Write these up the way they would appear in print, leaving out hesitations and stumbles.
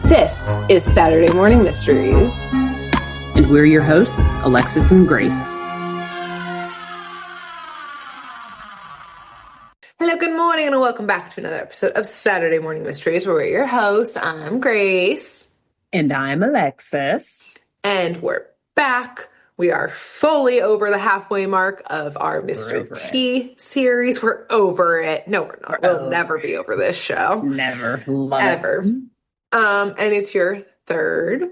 This is Saturday Morning Mysteries. And we're your hosts, Alexis and Grace. Hello, good morning, and welcome back to another episode of Saturday Morning Mysteries, where we're your hosts. I'm Grace. And I'm Alexis. And we're back. We are fully over the halfway mark of our Mr. T series. We're over it. No, we're not. We'll never be over this show. Never. Love Ever. it. And it's your third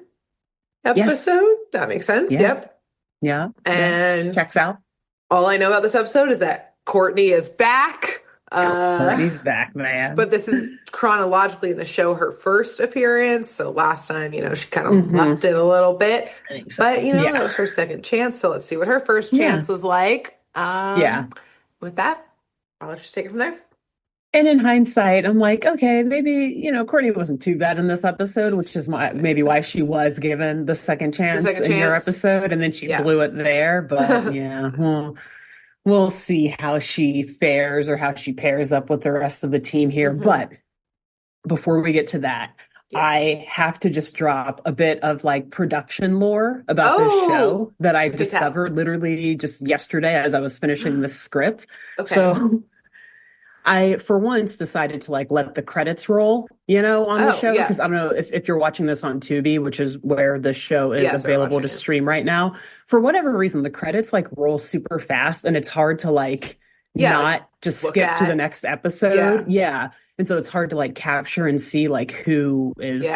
episode. Yes. That makes sense. Yeah. Yep. Yeah. And checks out. All I know about this episode is that Courtney is back. Courtney's back, man. But this is chronologically in the show her first appearance. So last time, she kind of left it a little bit. So. But, that was her second chance. So let's see what her first chance was like. With that, I'll just take it from there. And in hindsight, I'm like, okay, maybe, Courtney wasn't too bad in this episode, which is maybe why she was given the second chance in your episode. And then she blew it there. But we'll see how she fares or how she pairs up with the rest of the team here. But before we get to that, I have to just drop a bit of production lore about this show that I discovered literally just yesterday as I was finishing the script. Okay. So I, for once, decided to let the credits roll, on the show. Because I don't know if you're watching this on Tubi, which is where the show is available to stream right now. For whatever reason, the credits roll super fast, and it's hard to not just skip to the next episode. Yeah. And so it's hard to capture and see who is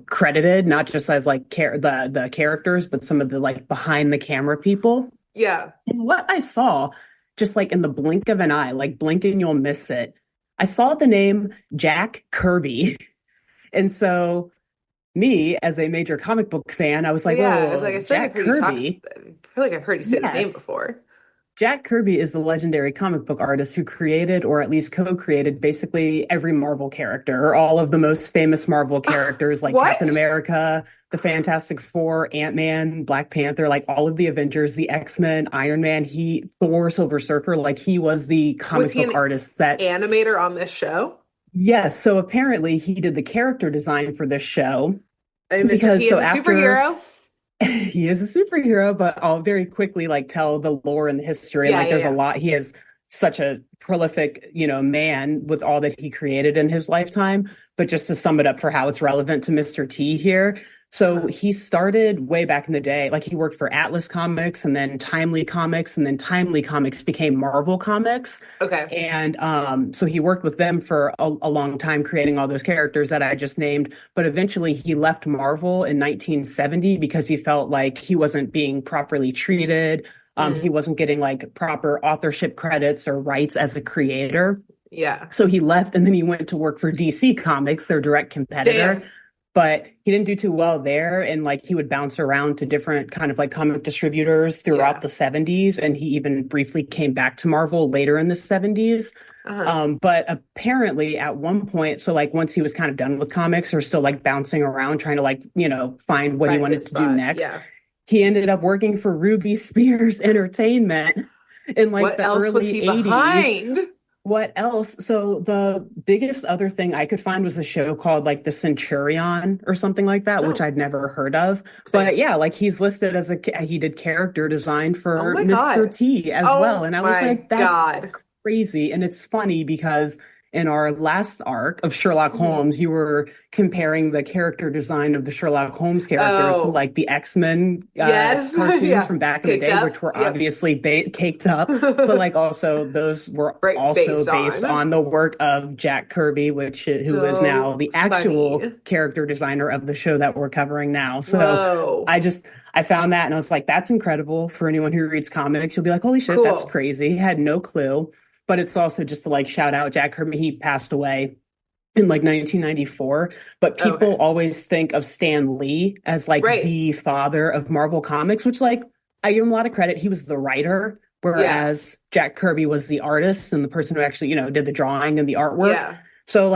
credited, not just as the characters, but some of the behind the camera people. Yeah. And what I saw, just in the blink of an eye, blink and you'll miss it, I saw the name Jack Kirby. And so me, as a major comic book fan, I was like, Jack Kirby. I feel like I've heard you say his name before. Jack Kirby is the legendary comic book artist who created, or at least co-created, basically every Marvel character, or all of the most famous Marvel characters, like Captain America, the Fantastic Four, Ant-Man, Black Panther, all of the Avengers, the X-Men, Iron Man, Thor, Silver Surfer, he was the comic book artist that... animator on this show? Yes, so apparently he did the character design for this show. And Mr. T is a superhero? He is a superhero, but I'll very quickly tell the lore and the history. There's a lot. He is such a prolific, man with all that he created in his lifetime. But just to sum it up for how it's relevant to Mr. T here. So he started way back in the day, he worked for Atlas Comics and then Timely Comics, and then Timely Comics became Marvel Comics. Okay. And so he worked with them for a long time, creating all those characters that I just named. But eventually he left Marvel in 1970 because he felt like he wasn't being properly treated. He wasn't getting proper authorship credits or rights as a creator. Yeah. So he left, and then he went to work for DC Comics, their direct competitor. Damn. But he didn't do too well there. And he would bounce around to different kind of comic distributors throughout the 70s. And he even briefly came back to Marvel later in the 70s. But apparently at one point, so once he was kind of done with comics, or still bouncing around trying to find what he wanted to do next. Yeah. He ended up working for Ruby Spears Entertainment in what the else early was he 80s. Behind? What else? So the biggest other thing I could find was a show called The Centurion or something like that, which I'd never heard of. But he's listed as he did character design for Mr. T as well. And I was that's crazy. And it's funny because in our last arc of Sherlock Holmes, you were comparing the character design of the Sherlock Holmes characters to the X-Men cartoons from back in the day, which were obviously caked up, but also those were also based on the work of Jack Kirby, who is now the actual character designer of the show that we're covering now. So I found that and I was like, that's incredible for anyone who reads comics. You'll be like, holy shit, that's crazy. Had no clue. But it's also just to shout out Jack Kirby. He passed away in 1994. But people always think of Stan Lee as the father of Marvel Comics, which I give him a lot of credit. He was the writer, whereas Jack Kirby was the artist and the person who actually, did the drawing and the artwork. Yeah. So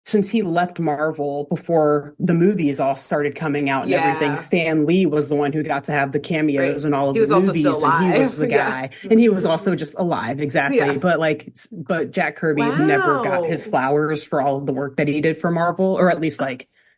since he left Marvel before the movies all started coming out and everything, Stan Lee was the one who got to have the cameos and all of the movies. And he was the guy. And he was also just alive, exactly. Yeah. But Jack Kirby never got his flowers for all of the work that he did for Marvel, or at least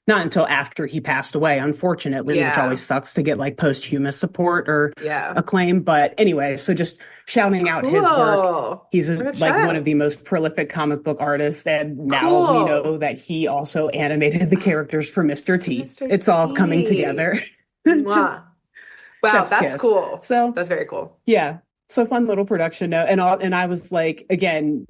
not until after he passed away, unfortunately, which Yeah. always sucks to get like posthumous support or Yeah. acclaim. But anyway, so just shouting out his work. Cool. He's Good like shout one of out. the most prolific comic book artists. And now we know Cool. that he also animated the characters for Mr. T. Mr. It's all coming T. together. Just Mwah. Wow, chef's that's kiss. cool. So That's very cool. yeah. So fun little production note. And I was like, again,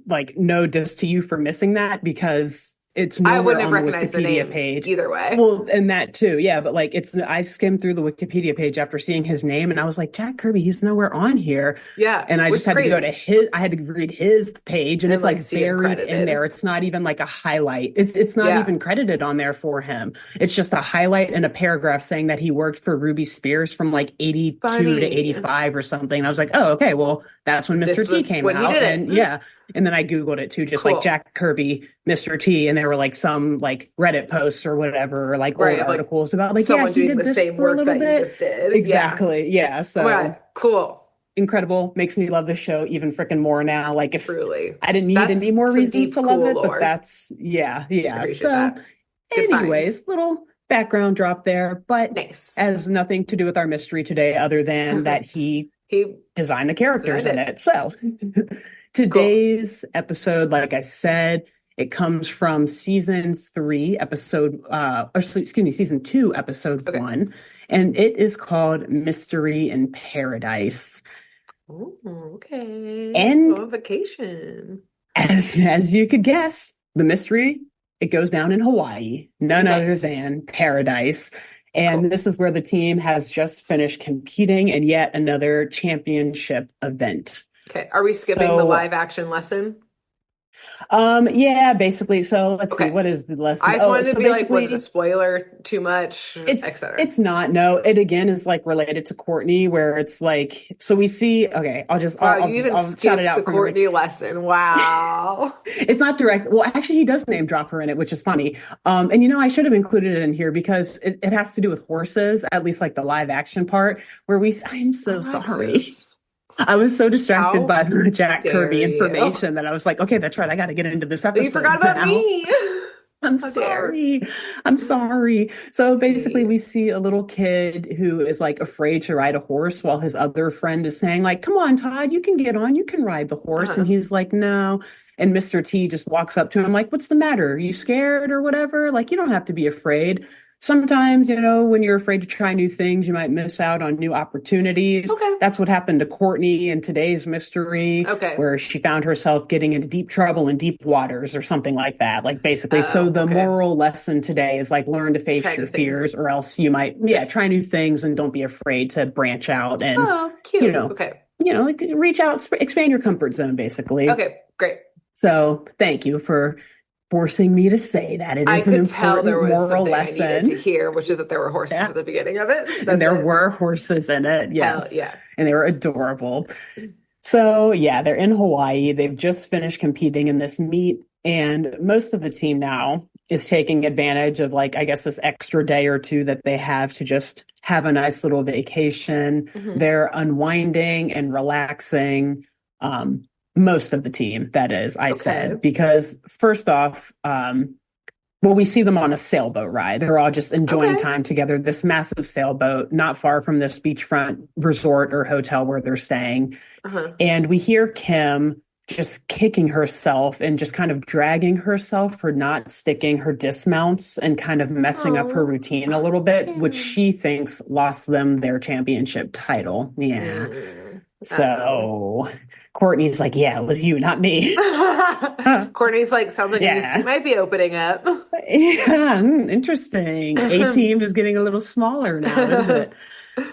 like no diss to you for missing that because it's I nowhere wouldn't have on the recognized the Wikipedia name page. either way. Well, and that too. Yeah. But like I skimmed through the Wikipedia page after seeing his name and I was like, Jack Kirby, he's nowhere on here. Yeah, And I which just is had to go crazy. I had to read his page and And it's like like see him buried in credited. there. It's not even like a highlight. It's not Yeah. even credited on there for him. It's just a highlight and a paragraph saying that he worked for Ruby Spears from like 82 Funny. to 85 or something. And I was like, oh, okay, well, that's when This Mr. T was came when he out. did it. And yeah. And then I Googled it too, just like Cool. Jack Kirby, Mr. T. And there were like some like Reddit posts or whatever, or like Right, old like articles about like, yeah, someone he doing did the this same for a work little that you bit. just did. Exactly. Yeah. So Right. Cool. incredible. Makes me love the show even freaking more now. Like if Truly. I didn't need That's any more some reasons deep, to love cool it, but lore. that's yeah. Appreciate So that. Good find. anyways, little background drop there, but Nice. has nothing to do with our mystery today other than that he He designed the characters in designed it. So today's episode, like I said, it comes from season 3, season 2, episode Okay. 1, and it is called Mystery in Paradise. Ooh, okay. And on vacation. As you could guess, the mystery, it goes down in Hawaii, none other Nice. than Paradise. And Cool. this is where the team has just finished competing in yet another championship event. Okay. Are we skipping the So- live action lesson? Yeah, basically. So let's see, Okay. what is the lesson? I just wanted to so be like, was it basically, a spoiler too much, etc.? it's not. No, it again is like related to Courtney, where it's like, so we see. Okay, Wow, you even I'll shout skipped it out the from Courtney lesson. Wow. It's not direct. Well, actually, he does name drop her in it, which is funny. And I should have included it in here because it has to do with horses, at least like the live action part, where I'm so sorry. Alexis. I was so distracted How by the Jack dare Kirby you. information that I was like, okay, that's right. I got to get into this episode. You forgot about now. me. I'm How dare. sorry. I'm sorry. So basically, Me. we see a little kid who is like afraid to ride a horse while his other friend is saying, like, come on, Todd, you can get on. You can ride the horse. Uh-huh. And he's like, no. And Mr. T just walks up to him, like, what's the matter? Are you scared or whatever? Like, you don't have to be afraid. Sometimes, when you're afraid to try new things, you might miss out on new opportunities. Okay. That's what happened to Courtney in today's mystery, Okay. where she found herself getting into deep trouble in deep waters or something like that. Like basically, so the okay. moral lesson today is like learn to face Try your new fears, things. or else you might, try new things and don't be afraid to branch out and, Oh, cute. Okay. Like, reach out, expand your comfort zone, basically. Okay, great. So thank you for forcing me to say that. It I is an could tell important there was moral something lesson. I needed to hear, which is that there were horses Yeah. at the beginning of it. That's And there it. were horses in it. Yes. Hell yeah. And they were adorable. So yeah, they're in Hawaii. They've just finished competing in this meet. And most of the team now is taking advantage of like, I guess this extra day or two that they have to just have a nice little vacation. Mhm. They're unwinding and relaxing. Most of the team, that is, I said, because first off, we see them on a sailboat ride. They're all just enjoying time together. This massive sailboat, not far from this beachfront resort or hotel where they're staying. Uh-huh. And we hear Kim just kicking herself and just kind of dragging herself for not sticking her dismounts and kind of messing up her routine a little bit, which she thinks lost them their championship title. Yeah. So Courtney's like, yeah, it was you, not me. Courtney's like, sounds like Yeah. a new might be opening up. Yeah, interesting. A-team is getting a little smaller now, isn't it?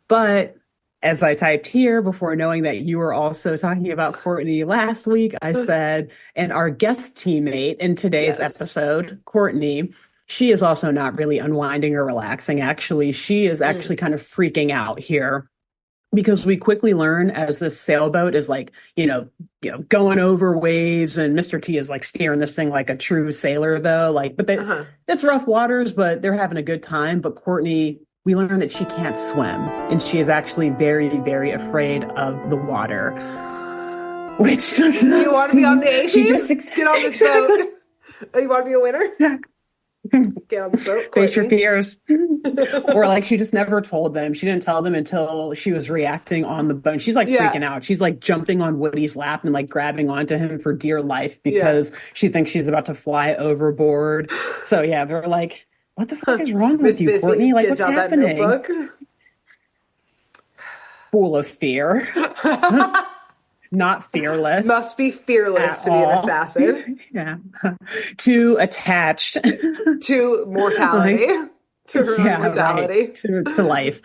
But as I typed here, before knowing that you were also talking about Courtney last week, I said, and our guest teammate in today's episode, Courtney, she is also not really unwinding or relaxing. Actually, she is actually kind of freaking out here. Because we quickly learn as this sailboat is like, going over waves, and Mr. T is like steering this thing like a true sailor, though. It's rough waters, but they're having a good time. But Courtney, we learn that she can't swim, and she is actually very, very afraid of the water. Which does not You want to be on the A team? She just get on this boat. You want to be a winner? Get on the boat, Face your Courtney. fears. Or like she just never told them. She didn't tell them until she was reacting on the boat. She's like Yeah, freaking out. She's like jumping on Woody's lap and like grabbing onto him for dear life yeah. because she thinks she's about to fly overboard. So yeah, they're like, what the fuck is wrong with Miss you, Courtney? Bisbee Like, gets what's out that happening? notebook. Full of fear, not fearless Must be fearless at to be an all. assassin. Yeah. Too attached. To mortality, Like, to her own yeah, right. mortality. To life.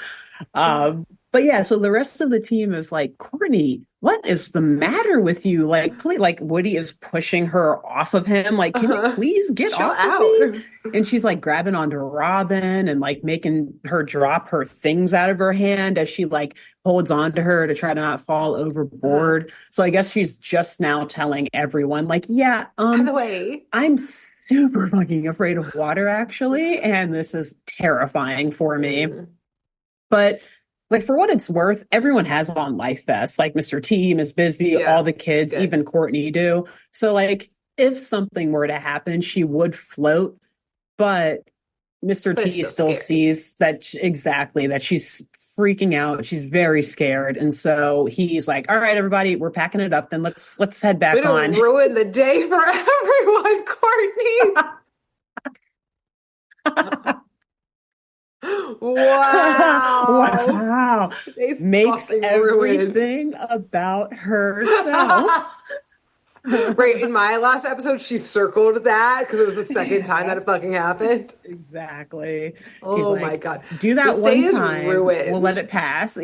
But yeah, so the rest of the team is like, Courtney, what is the matter with you? Like, please, like Woody is pushing her off of him. Like, can you please get Chill off of out. me? And she's like grabbing onto Robin and like making her drop her things out of her hand as she like holds on to her to try to not fall overboard. So I guess she's just now telling everyone, like, yeah, By the way, I'm super fucking afraid of water actually, and this is terrifying for me. mm, But like for what it's worth, everyone has on life vests, like Mr. T, Miss Bisbee, all yeah, the kids, good. even Courtney do. So like if something were to happen, she would float, but Mr. But it's T still still scary. sees that exactly that she's freaking out. She's very scared. And so he's like, all right, everybody, we're packing it up. Then let's head Way back to on. ruin the day for everyone, Courtney. Wow. Wow. Today's Makes fucking ruined. everything about herself. Right, in my last episode, she circled that because it was the second time that Yeah, it fucking happened. exactly. She's Oh my like, God. do that This day one is time. We'll let ruined. it pass.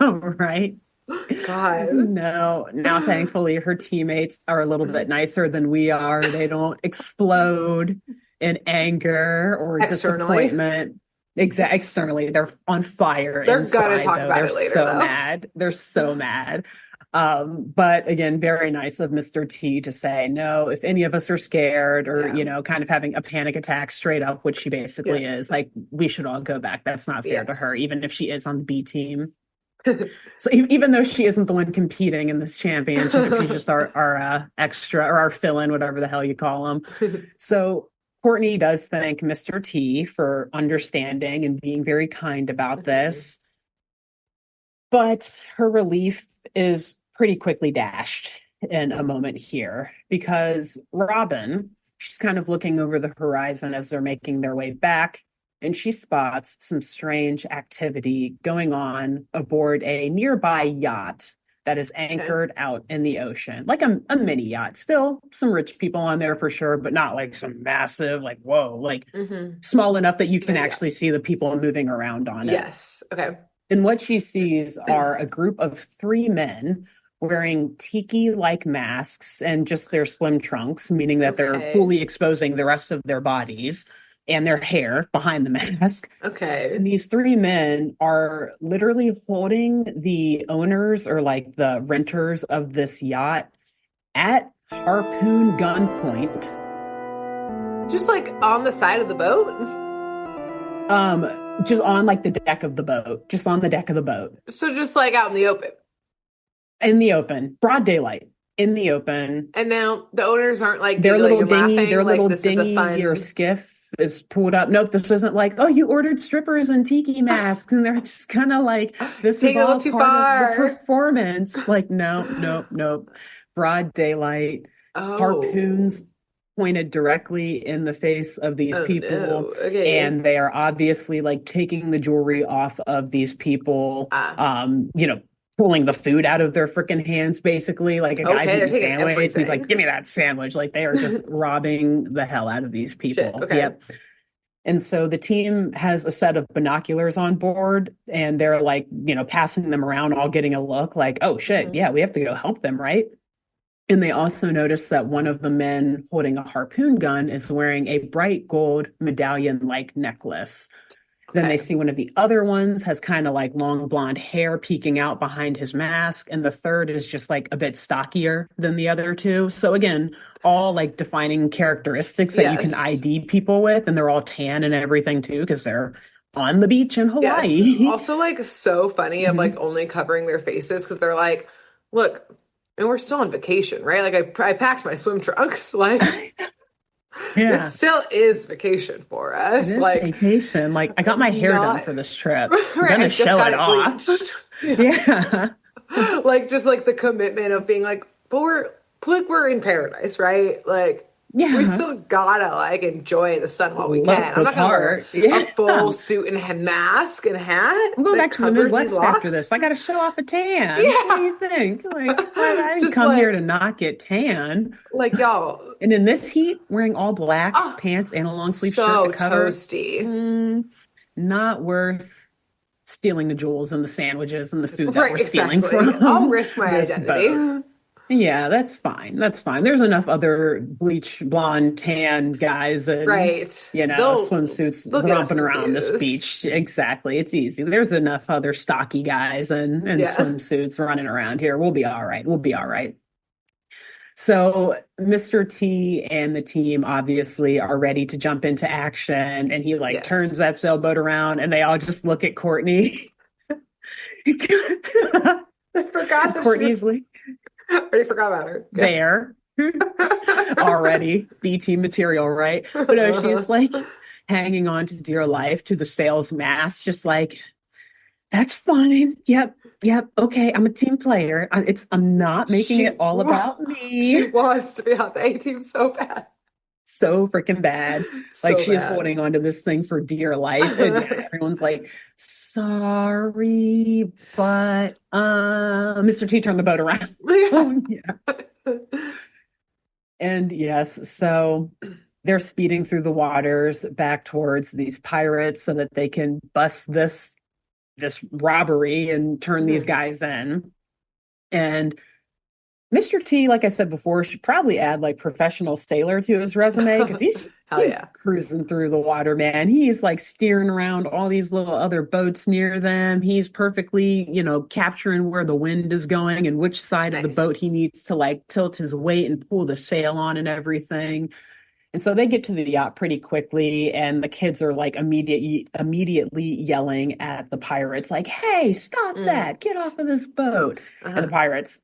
Right? God. No. Now, thankfully, her teammates are a little bit nicer than we are. They don't explode in anger or Externally. disappointment. Externally, they're on fire They're gonna inside, talk though. about They're it later, so though. mad. They're so mad. But again, very nice of Mr. T to say, no, if any of us are scared or, Yeah. kind of having a panic attack straight up, which she basically Yeah. is, like, we should all go back. That's not fair to her, Yes. even if she is on the B team. So even though she isn't the one competing in this championship, she's just our extra or our fill-in, whatever the hell you call them. So Courtney does thank Mr. T for understanding and being very kind about this, but her relief is pretty quickly dashed in a moment here because Robin, she's kind of looking over the horizon as they're making their way back, and she spots some strange activity going on aboard a nearby yacht that is Okay. anchored out in the ocean, like a mini yacht. Still some rich people on there for sure, but not like some massive, like, whoa, like Mm-hmm. small enough that you can But yeah. actually see the people moving around on it. Yes. Okay. And what she sees are a group of three men wearing tiki-like masks and just their swim trunks, meaning that they're Okay. fully exposing the rest of their bodies and their hair behind the mask. Okay. And these three men are literally holding the owners or like the renters of this yacht at harpoon gunpoint. Just like on the side of the boat. Just on like the deck of the boat, just on the deck of the boat. So just like out in the open. In the open, broad daylight, in the open. And now the owners aren't like Their giggling little and dinghy, laughing. their Like little this is a dinghy or fun. skiff is pulled up. Nope, this isn't like, oh, you ordered strippers and tiki masks, and they're just kind of like, this is Taking it a all little too part of the far. performance. Like, nope. Broad daylight, Oh. harpoons pointed directly in the face of these Oh people, no. Okay. and they are obviously like taking the jewelry off of these people. Ah. Pulling the food out of their freaking hands, basically. Like a guy's Okay, they're eating a taking sandwich, and he's like, everything. "Give me that sandwich!" Like they are just robbing the hell out of these Shit. people. Okay. Yep. And so the team has a set of binoculars on board, and they're like, passing them around, all getting a look. Like, oh shit, Mhm. yeah, we have to go help them, right? And they also notice that one of the men holding a harpoon gun is wearing a bright gold medallion-like necklace. Then they Okay. see one of the other ones has kind of like long blonde hair peeking out behind his mask. And the third is just like a bit stockier than the other two. So again, all like defining characteristics that you can Yes. ID people with. And they're all tan and everything too, because they're on the beach in Yes. Hawaii. Also, like, so funny of like Mhm. only covering their faces because they're like, look, and we're still on vacation, right? Like, I packed my swim trunks. Like, Yeah, This still is vacation for it us. is Like, vacation. Like, I got my I'm hair done not for this trip. I'm right. I gonna just show got it it off. bleached. Yeah. Yeah. Like just like the commitment of being but we're in paradise, right? Like we Yeah. still gotta like enjoy the sun while we Look can. I'm the not gonna wear part. a Yeah. full suit and mask and hat I'm going that back to the covers these Midwest after locks. this. I got to show off a tan. What do Yeah. you think? Like, I didn't Just come here to not get tan. y'all, And in this heat, wearing all black oh, pants and a long sleeve shirt to so cover, toasty. mm, not worth stealing the jewels and the sandwiches and the food that Right, we're stealing exactly. I'll from risk my this boat. identity. Yeah, that's fine. That's fine. There's enough other bleach, blonde, tan guys and, Right. swimsuits They'll get us romping around this confused. beach. Exactly. It's easy. There's enough other stocky guys and Yeah. swimsuits running around here. We'll be all right. We'll be all right. So Mr. T and the team obviously are ready to jump into action, and he like Yes. turns that sailboat around, and they all just look at Courtney. I forgot that she Courtney's was like already forgot about her. Yeah. there already, BT material, right? But no, she's like hanging on to dear life to the sail's mast, just like, that's fine. Yep, yep. Okay, I'm a team player. I'm not making it all about She me. wants to be on the A team so bad. So freaking bad. Like So she's bad. holding onto this thing for dear life. And yeah, everyone's like, sorry, but Mr. T turned the boat around. Yeah. Oh yeah. And yes, so they're speeding through the waters back towards these pirates so that they can bust this robbery and turn these Mhm. guys in. And Mr. T, like I said before, should probably add like professional sailor to his resume because he's Hell he's yeah. cruising through the water, man. He's like steering around all these little other boats near them. He's perfectly, capturing where the wind is going and which side of the boat Nice. he needs to like tilt his weight and pull the sail on and everything. And so they get to the yacht pretty quickly, and the kids are like immediately yelling at the pirates, like, "Hey, stop Mm. that! Get off of this boat!" And the Uh-huh. pirates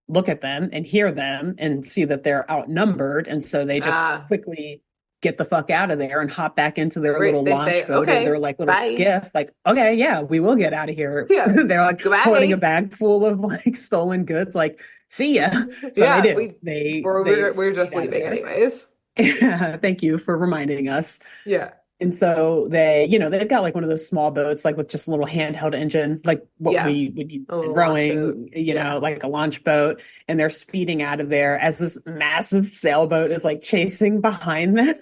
look at them and hear them and see that they're outnumbered, and so they just Ah, quickly get the fuck out of there and hop back into their right. little They launch say, boat or okay, their like little bye. skiff. Like, okay, yeah, we will get out of here. Yeah. They're like holding a Goodbye. bag full of like stolen goods. Like, see ya. So they Yeah, do. They we're speed just out of leaving there. anyways. Thank you for reminding us. Yeah. And so they've got like one of those small boats, like with just a little handheld engine, like what Yeah. we would use A in little launch boat. rowing, Yeah. like a launch boat. And they're speeding out of there as this massive sailboat is like chasing behind them.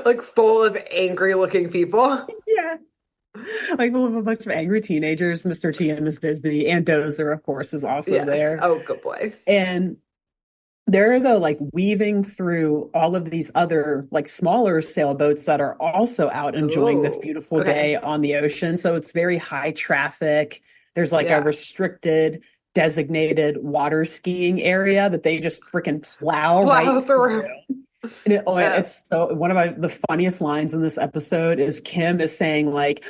Like full of angry looking people. Yeah. Like full of a bunch of angry teenagers. Mr. T and Miss Bisbee and Dozer, of course, is also Yes. there. Oh, good boy. And they're though like weaving through all of these other like smaller sailboats that are also out enjoying this Oh, beautiful okay. day on the ocean. So it's very high traffic. There's like a Yeah. restricted designated water skiing area that they just freaking plow Plow right through. through. And Yeah. it's so one of the funniest lines in this episode is Kim is saying like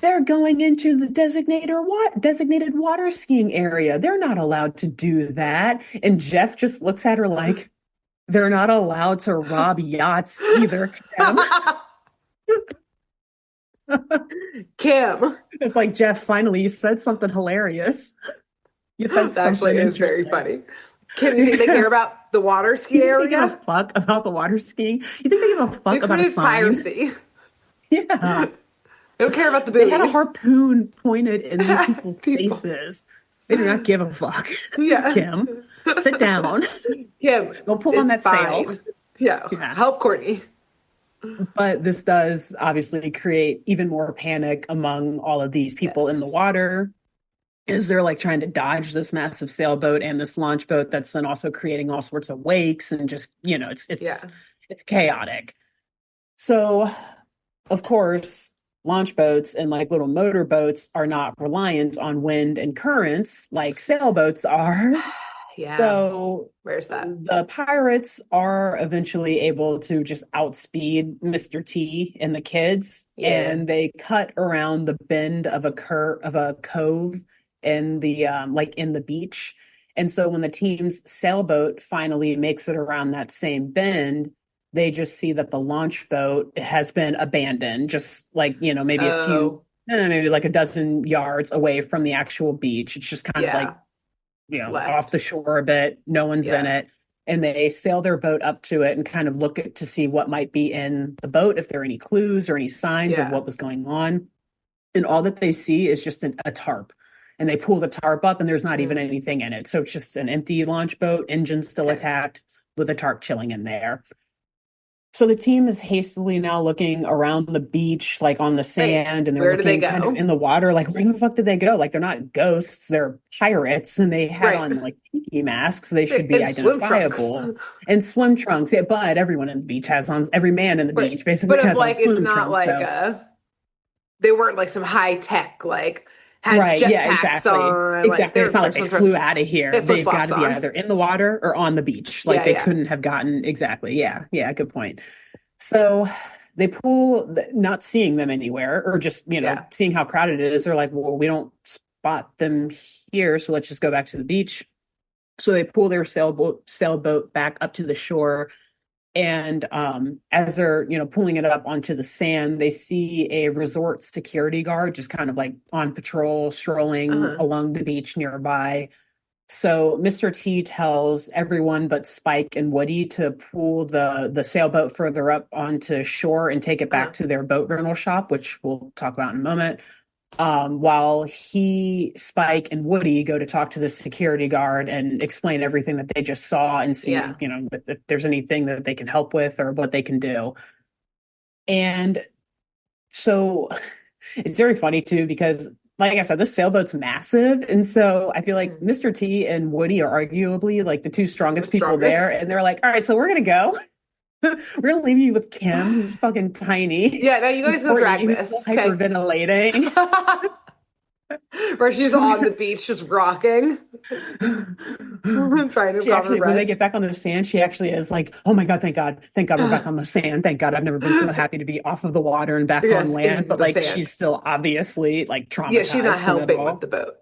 they're going into the designated water skiing area. They're not allowed to do that. And Jeff just looks at her like they're not allowed to rob yachts either, Kim. Kim. It's like Jeff, finally you said something hilarious. You said That actually something is very interesting. funny. Kim, you think they care about the water ski You think they give a area? fuck about the water skiing? You think they give a They fuck about a created sign? piracy. Yeah. They don't care about the They had a booze. harpoon pointed in these people's People. faces. They do not give a fuck. Yeah. Kim, sit down. Kim, Go pull on it's that sail. fine. Yeah. Yeah. Help Courtney. But this does obviously create even more panic among all of these people in the Yes. water as they're like trying to dodge this massive sailboat and this launch boat that's then also creating all sorts of wakes and just, Yeah. it's chaotic. So, of course, launch boats and like little motor boats are not reliant on wind and currents like sailboats are. Yeah. So Where's that? the pirates are eventually able to just outspeed Mr. T and the kids, Yeah. and they cut around the bend of a cove in the in the beach. And so when the team's sailboat finally makes it around that same bend, they just see that the launch boat has been abandoned, just like, maybe Oh, maybe like a dozen yards away from the actual beach. It's just kind of like, yeah. off Left. the shore a bit. No one's in Yeah. it. And they sail their boat up to it and kind of look to see what might be in the boat, if there are any clues or any signs of Yeah. what was going on. And all that they see is just a tarp. And they pull the tarp up, and there's not even Mm, anything in it. So it's just an empty launch boat, engine still okay. attacked, with a tarp chilling in there. So the team is hastily now looking around the beach, like on the Right. sand, and they're Where do they looking kind of go? in the water, like, where the fuck did they go? Like, they're not ghosts, they're pirates, and they had Right. on like tiki masks. They should Right. be And swim trunks. identifiable. And swim trunks. Yeah, but everyone in the beach has on, every man in the Right. beach basically But if has on like it's swim not trunks. like So, they weren't like some high tech, like had right. Yeah, jetpacks exactly. on, like Exactly. they're It's not like they swim trunks. flew out of They here. have flip They've got flops to be on. either in the water or on the beach. Like, Yeah, they yeah. couldn't have gotten exactly. Yeah. Yeah. Good point. So they pull, not seeing them anywhere, or just, Yeah. seeing how crowded it is. They're like, well, we don't spot them here, so let's just go back to the beach. So they pull their sailboat back up to the shore. And as they're, pulling it up onto the sand, they see a resort security guard just kind of like on patrol, strolling Uh-huh. along the beach nearby. So Mr. T tells everyone but Spike and Woody to pull the sailboat further up onto shore and take it back Uh-huh. to their boat rental shop, which we'll talk about in a moment. While Spike, and Woody go to talk to the security guard and explain everything that they just saw and see, Yeah. if there's anything that they can help with or what they can do. And so it's very funny too, because like I said, this sailboat's massive. And so I feel like Mm. Mr. T and Woody are arguably like the two The strongest people there. strongest. And they're like, all right, so we're going to go. We're going to leave you with Kim, who's fucking tiny, Yeah, no, you and guys go Courtney, drag who's still this. Okay. hyperventilating. Where she's on the beach just rocking, trying to She recover actually, when they breath. get back on the sand, she actually is like, "Oh my God, thank God we're back on the sand. Thank God, I've never been so happy to be off of the water and back on Yes, land." in But the like, sand. she's still obviously like Yeah, she's not traumatized from it helping with all. the boat.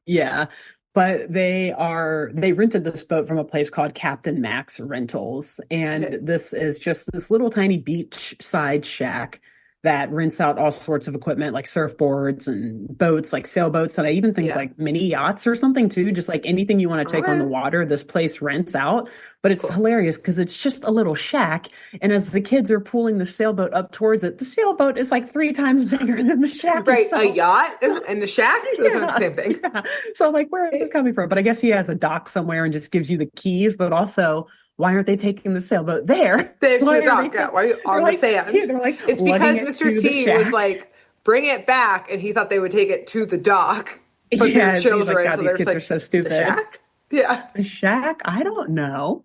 Yeah. But they rented this boat from a place called Captain Max Rentals. And Okay. this is just this little tiny beachside shack that rents out all sorts of equipment like surfboards and boats, like sailboats, and I even think Yeah. like mini yachts or something too, just like anything you want to take on the Okay. water, this place rents out. But it's Cool. hilarious because it's just a little shack. And as the kids are pulling the sailboat up towards it, the sailboat is like 3 times bigger than the shack Right, a itself. yacht and the shack? Those aren't the Yeah, same thing. yeah. So I'm like, where is this coming from? But I guess he has a dock somewhere and just gives you the keys. But also, why aren't they taking the sailboat there? They're to Why the are they dock. Yeah, taking? why are you They're on the like, yeah, sand? they're like It's lugging because it Mr. to the T was shack. like, bring it back, and he thought they would take it to the dock, but they're Yeah, he's like, children, God, so these they're just kids are like, so the stupid. shack? Yeah. The shack? I don't know.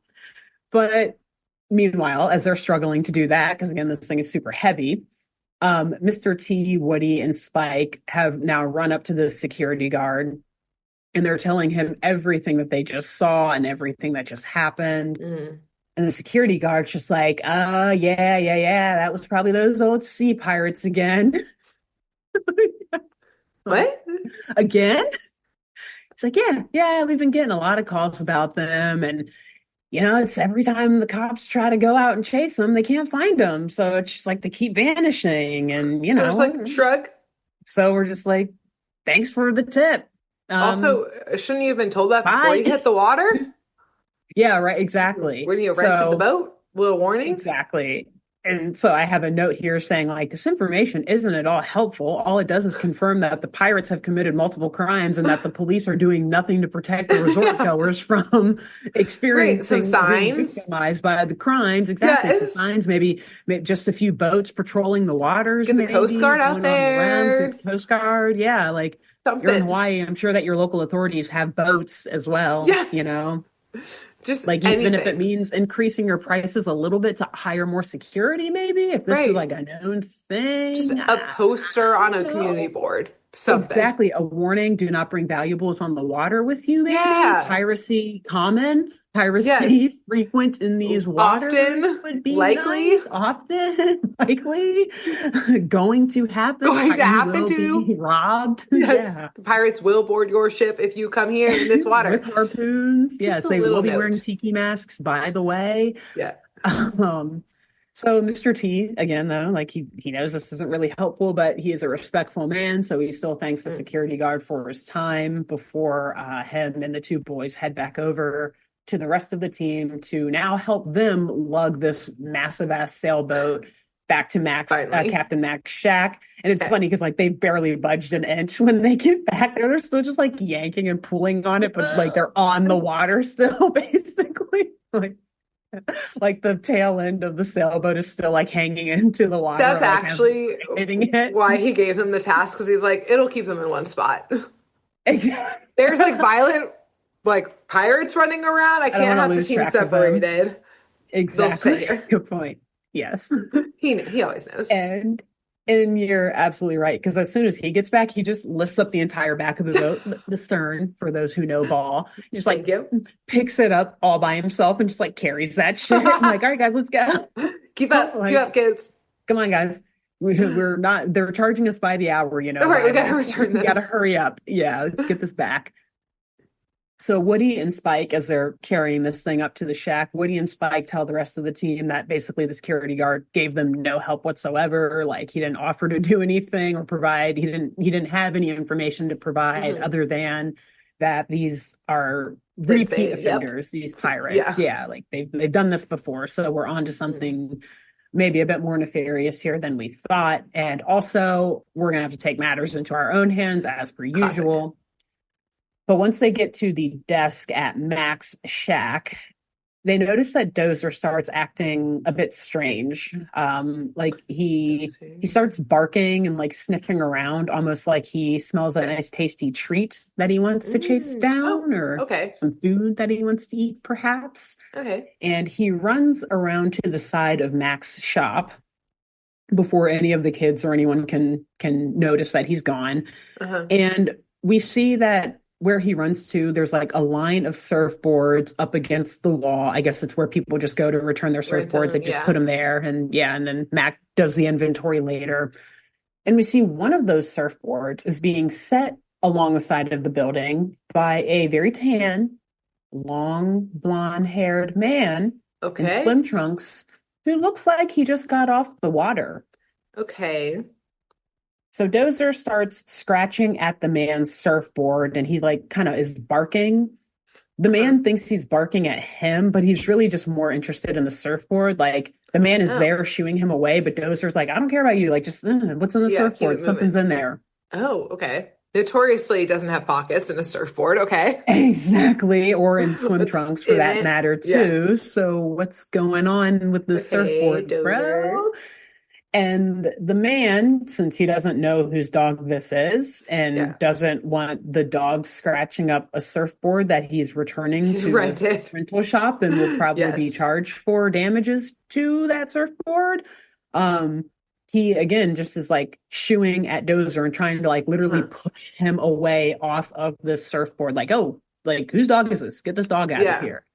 But meanwhile, as they're struggling to do that, because again, this thing is super heavy, Mr. T, Woody, and Spike have now run up to the security guard, and they're telling him everything that they just saw and everything that just happened. Mm. And the security guard's just like, yeah. That was probably those old sea pirates again. Like, What? again? It's like, yeah, we've been getting a lot of calls about them. And, it's every time the cops try to go out and chase them, they can't find them. So it's just like they keep vanishing. And, So it's like, shrug. so we're just like, thanks for the tip. Um, Also, shouldn't you have been told that before bye. you hit the water? Yeah, right, exactly. When you rented the So boat? Little warning? exactly. And so I have a note here saying, like, this information isn't at all helpful. All it does is confirm that the pirates have committed multiple crimes and that the police are doing nothing to protect the resort Yeah. goers from Right. Some experiencing being signs. victimized by the crimes. Exactly. Some Yes. signs, maybe just a few boats patrolling the waters, Get the Coast maybe Guard out going on the rounds, there. get the Coast Guard. Yeah, like you're in Something. Hawaii. I'm sure that your local authorities have boats as well, Yes. Just like even if it anything. means increasing your prices a little bit to hire more security, maybe if this is Right. like a known Just thing, a I poster on don't a community know. board. Something. Exactly, a warning: do not bring valuables on the water with you. Maybe Yeah. piracy common, Yes. piracy frequent in these waters Often, would be likely, nice. Often, likely, going to happen. going to You happen will to. be robbed. Yes. Yeah. The pirates will board your ship if you come here in this water. With harpoons. Just Yes, a they will little be wearing note. tiki masks, by the way. Yeah. Um, So Mr. T, again, though, like he knows this isn't really helpful, but he is a respectful man, so he still thanks the Mm, security guard for his time before him and the two boys head back over to the rest of the team to now help them lug this massive ass sailboat back to finally. Captain Mac's shack. And it's Okay. funny because like they barely budged an inch when they get back there. They're still just like yanking and pulling on it, but like they're on the water still, basically. Like the tail end of the sailboat is still like hanging into the water, That's like as they're actually hitting it. why he gave them the task because he's like, it'll keep them in one spot. There's like violent like pirates running around. I I don't can't want to have the lose team track of them. separated. They'll stay Exactly. here. Good point. Yes. He always knows. And and you're absolutely right because as soon as he gets back, he just lifts up the entire back of the boat, the stern, for those who know ball. He just Thank like you. picks it up all by himself and just like carries that shit. I'm like, all right, guys, let's go. Keep Like, up, kids. come on, guys. We're not, they're charging us by the hour, All right, we gotta rivals. return We gotta this. hurry up. Yeah, let's get this back. So Woody and Spike, as they're carrying this thing up to the shack, Woody and Spike tell the rest of the team that basically the security guard gave them no help whatsoever. Like he didn't offer to do anything or provide. He didn't have any information to provide Hmm. other than that these are repeat Insane. Yep. offenders, these pirates. Yeah. Yeah, like they've done this before. So we're on to Mm. something maybe a bit more nefarious here than we thought. And also, we're gonna have to take matters into our own hands as per Classic. usual. But once they get to the desk at Mac's shack, they notice that Dozer starts acting a bit strange. Like he starts barking and like sniffing around, almost like he smells a Okay. nice tasty treat that he wants to chase Oh, down, or okay. some food that he wants to eat, perhaps. Okay. And he runs around to the side of Mac's shop before any of the kids or anyone can notice that he's gone. Uh-huh. And we see that where he runs to, there's like a line of surfboards up against the wall. I guess it's where people just go to return their Right surfboards. They down, just put yeah. them there. And yeah, and then Mac does the inventory later. And we see one of those surfboards is being set along the side of the building by a very tan, long, blonde haired man in Okay. swim trunks who looks like he just got off the water. Okay. So Dozer starts scratching at the man's surfboard and he like kind of is barking. The Uh-huh. man thinks he's barking at him, but he's really just more interested in the surfboard. Like the man is Oh, there shooing him away, but Dozer's like, I don't care about you. Like, just what's in the yeah, keep it surfboard? moving. Something's in there. Oh, okay. Notoriously doesn't have pockets in a surfboard. Okay. Exactly. Or in swim What's trunks for in that it? matter, Yeah. too. So what's going on with the Okay, surfboard, Dozer. bro? And the man, since he doesn't know whose dog this is Yeah. and doesn't want the dog scratching up a surfboard that he's returning He's to this rented. rental shop and will probably be Yes. charged for damages to that surfboard, um, he again just is like shooing at Dozer and trying to like literally Uh-huh. push him away off of the surfboard. Like, oh, like whose dog is this? Get this dog out of Yeah. here.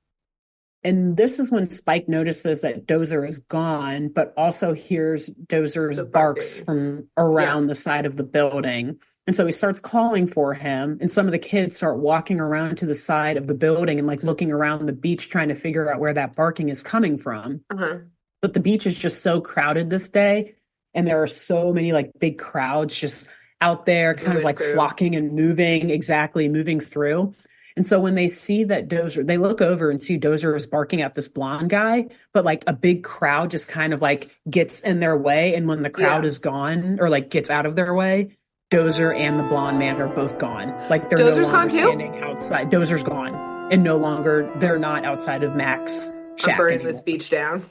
And this is when Spike notices that Dozer is gone, but also hears Dozer's The barks barking. from Yeah. around the side of the building. And so he starts calling for him, and some of the kids start walking around to the side of the building and like looking around the beach trying to figure out where that barking is coming from. Uh-huh. But the beach is just so crowded this day, and there are so many like big crowds just out there kind of Moving like through. flocking and moving, exactly moving through. And so when they see that Dozer, they look over and see Dozer is barking at this blonde guy, but like a big crowd just kind of like gets in their way. And when the crowd Yeah. is gone or like gets out of their way, Dozer and the blonde man are both gone. Like they're no Dozer's longer gone too? standing outside. Dozer's gone. And no longer, they're not outside of Mac's I'm shack burning anymore. this beach down.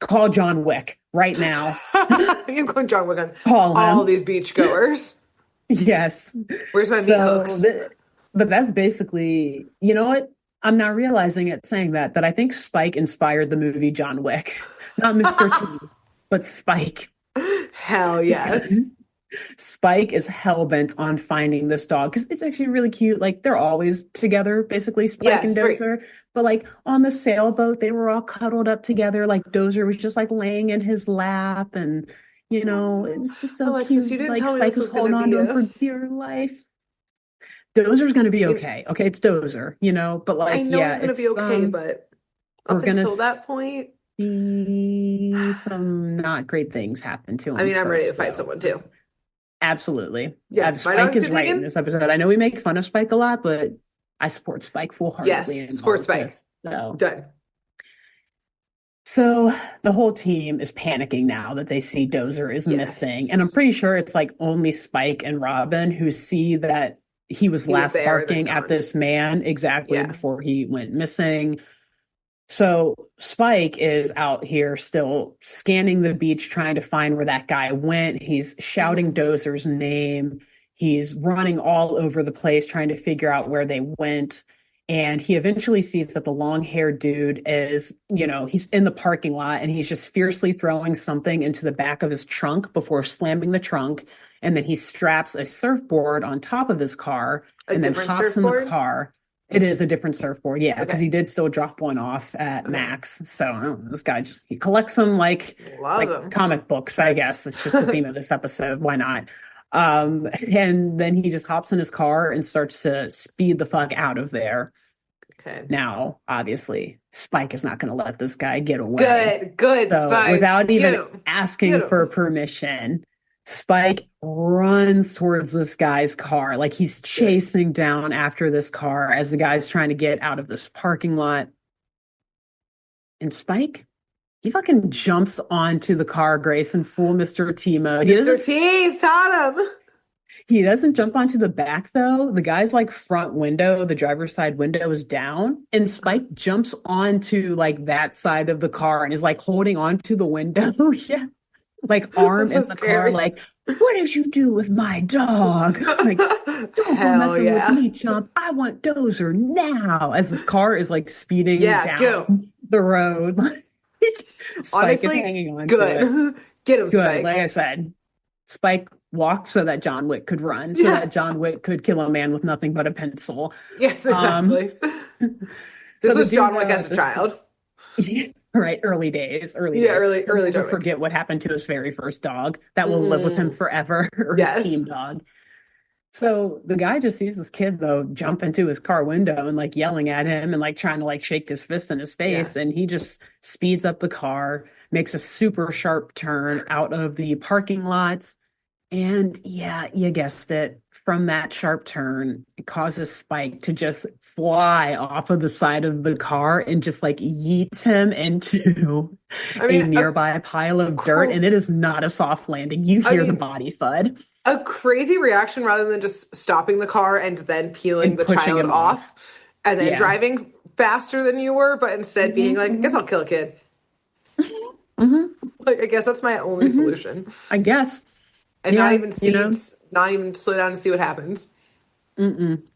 Call John Wick right now. I'm going John Wick on Call all him. these beach goers. Yes. Where's my meat So, hooks? but that's basically, you know what? I'm not realizing it saying that I think Spike inspired the movie John Wick. Not Mr. T, but Spike. Hell yes. Because Spike is hell bent on finding this dog because it's actually really cute. Like they're always together, basically, Spike and Yes, right. Dozer. But like on the sailboat, they were all cuddled up together. Like Dozer was just like laying in his lap, and it was just so Alexis, you cute. didn't Like tell me Spike this was was gonna holding on be to him for a. dear life. Dozer's gonna be You- okay. Okay, it's Dozer, but I like, know yeah, it's gonna be it's okay, but we're up gonna until that point, see some not great things happen to I him mean, I'm ready to first, fight though. someone too. Absolutely. Yeah, my Spike dogs is get right in taken. this episode. I know we make fun of Spike a lot, but I support Spike full-heartedly Yes, in all sports of spike. this. So, Done. so the whole team is panicking now that they see Dozer is missing. And I'm Yes. pretty sure it's like only Spike and Robin who see that he was He was last there, then barking at gone. this man exactly Yeah. before he went missing. So Spike is out here still scanning the beach, trying to find where that guy went. He's shouting Dozer's name. He's running all over the place, trying to figure out where they went. And he eventually sees that the long-haired dude is, he's in the parking lot and he's just fiercely throwing something into the back of his trunk before slamming the trunk. And then he straps a surfboard on top of his car A and then different hops in the surfboard? car. It is a different surfboard, yeah, because Okay. he did still drop one off at Okay. Max. So I don't know, this guy he collects them Loves like them. comic books, I guess. It's just the theme of this episode. Why not? And then he just hops in his car and starts to speed the fuck out of there. Okay. Now, obviously, Spike is not going to let this guy get away. Good, So Spike. without Get even him. asking Get for him. permission, Spike runs towards this guy's car. Like he's chasing down after this car as the guy's trying to get out of this parking lot. And Spike, he fucking jumps onto the car, Grace, in full Mr. T mode. Mr. T's taught him. He doesn't jump onto the back though. The guy's like front window, the driver's side window is down, and Spike jumps onto like that side of the car and is like holding onto the window. Yeah. Like arm in the car, like, what did you do with my dog? Like, don't go messing with me, chump. I want Dozer now. As his car is like speeding down the road. Spike Honestly, is hanging on good. to it. Get him, Good. Spike. Like I said, Spike walked so that John Wick could run, so that John Wick could kill a man with nothing but a pencil. Yes, exactly. This was John Wick as a child. Right, early days. Early John Never Wick. forget what happened to his very first dog. That will live with him forever, or his team dog. So the guy just sees this kid though jump into his car window and like yelling at him and like trying to like shake his fist in his face, and he just speeds up the car, makes a super sharp turn out of the parking lot, and yeah, you guessed it. From that sharp turn, it causes Spike to just fly off of the side of the car and just like yeets him into a nearby pile of dirt. And it is not a soft landing. You hear the body thud. A crazy reaction rather than just stopping the car and then peeling the child off and then driving faster than you were, but instead being like, I guess I'll kill a kid. Like, I guess that's my only solution. I guess. And not even see, not even slow down to see what happens.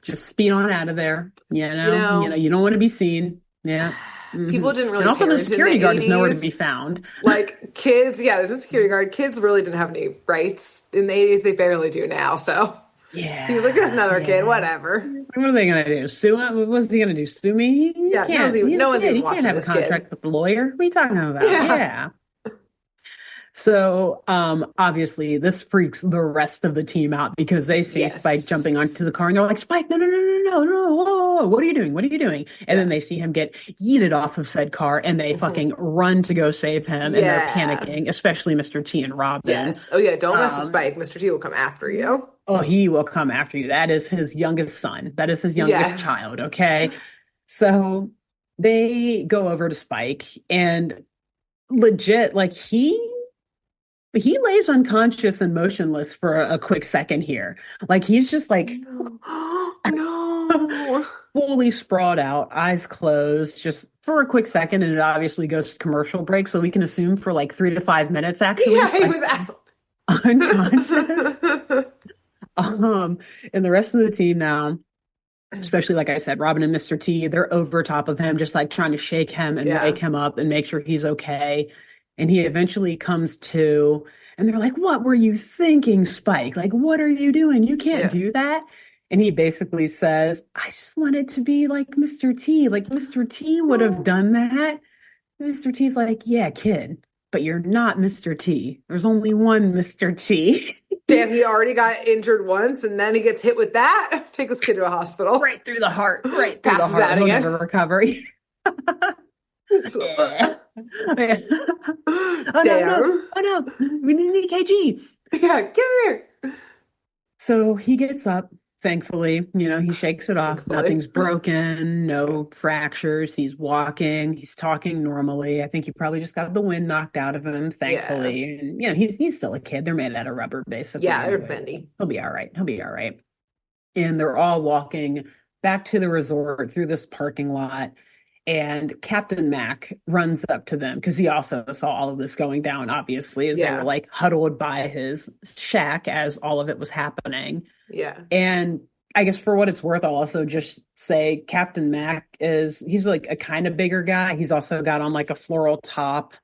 Just speed on out of there. You don't want to be seen. Yeah. People didn't really. And also, care the security guard 80s. is nowhere to be found. Like kids, there's no security guard. Kids really didn't have any rights in the 80s. They barely do now. So he was like, "There's another kid, whatever." What are they gonna do? Sue him? What's he gonna do? Sue me? He can't. No one's even he can't have a contract with the lawyer. What are you talking about? Yeah. So, obviously, this freaks the rest of the team out because they see Spike jumping onto the car and they're like, Spike, no, whoa, what are you doing? What are you doing? And then they see him get yeeted off of said car and they fucking run to go save him and they're panicking, especially Mr. T and Robin. Yes. Oh, yeah, don't mess with Spike. Mr. T will come after you. Oh, he will come after you. That is his youngest son. That is his youngest child, okay? So they go over to Spike and legit, like, he lays unconscious and motionless for a quick second here. Like he's just like no. Fully sprawled out, eyes closed, just for a quick second, and it obviously goes to commercial break, so we can assume for like 3 to 5 minutes actually. Yeah, he was out. Unconscious. And the rest of the team now, especially like I said, Robin and Mr. T, they're over top of him, just like trying to shake him and wake him up and make sure he's okay. And he eventually comes to, and they're like, what were you thinking, Spike? Like, what are you doing? You can't do that. And he basically says, I just wanted to be like Mr. T. Like, Mr. T would have done that. And Mr. T's like, yeah, kid, but you're not Mr. T. There's only one Mr. T. Damn, he already got injured once, and then he gets hit with that. Take this kid to a hospital. Right through the heart. Right through the heart. He'll never recover. Oh no, Damn. oh no, we need an EKG. Yeah, get here. So he gets up, thankfully, he shakes it off. Thankfully. Nothing's broken, no fractures. He's walking, he's talking normally. I think he probably just got the wind knocked out of him, Yeah. thankfully. And he's still a kid. They're made out of rubber, basically, Yeah, they're anyway. bendy. He'll be all right. He'll be all right. And they're all walking back to the resort through this parking lot. And Captain Mac runs up to them because he also saw all of this going down, obviously, as they were Yeah. like huddled by his shack as all of it was happening. Yeah. And I guess for what it's worth, I'll also just say Captain Mac he's like a kind of bigger guy. He's also got on like a floral top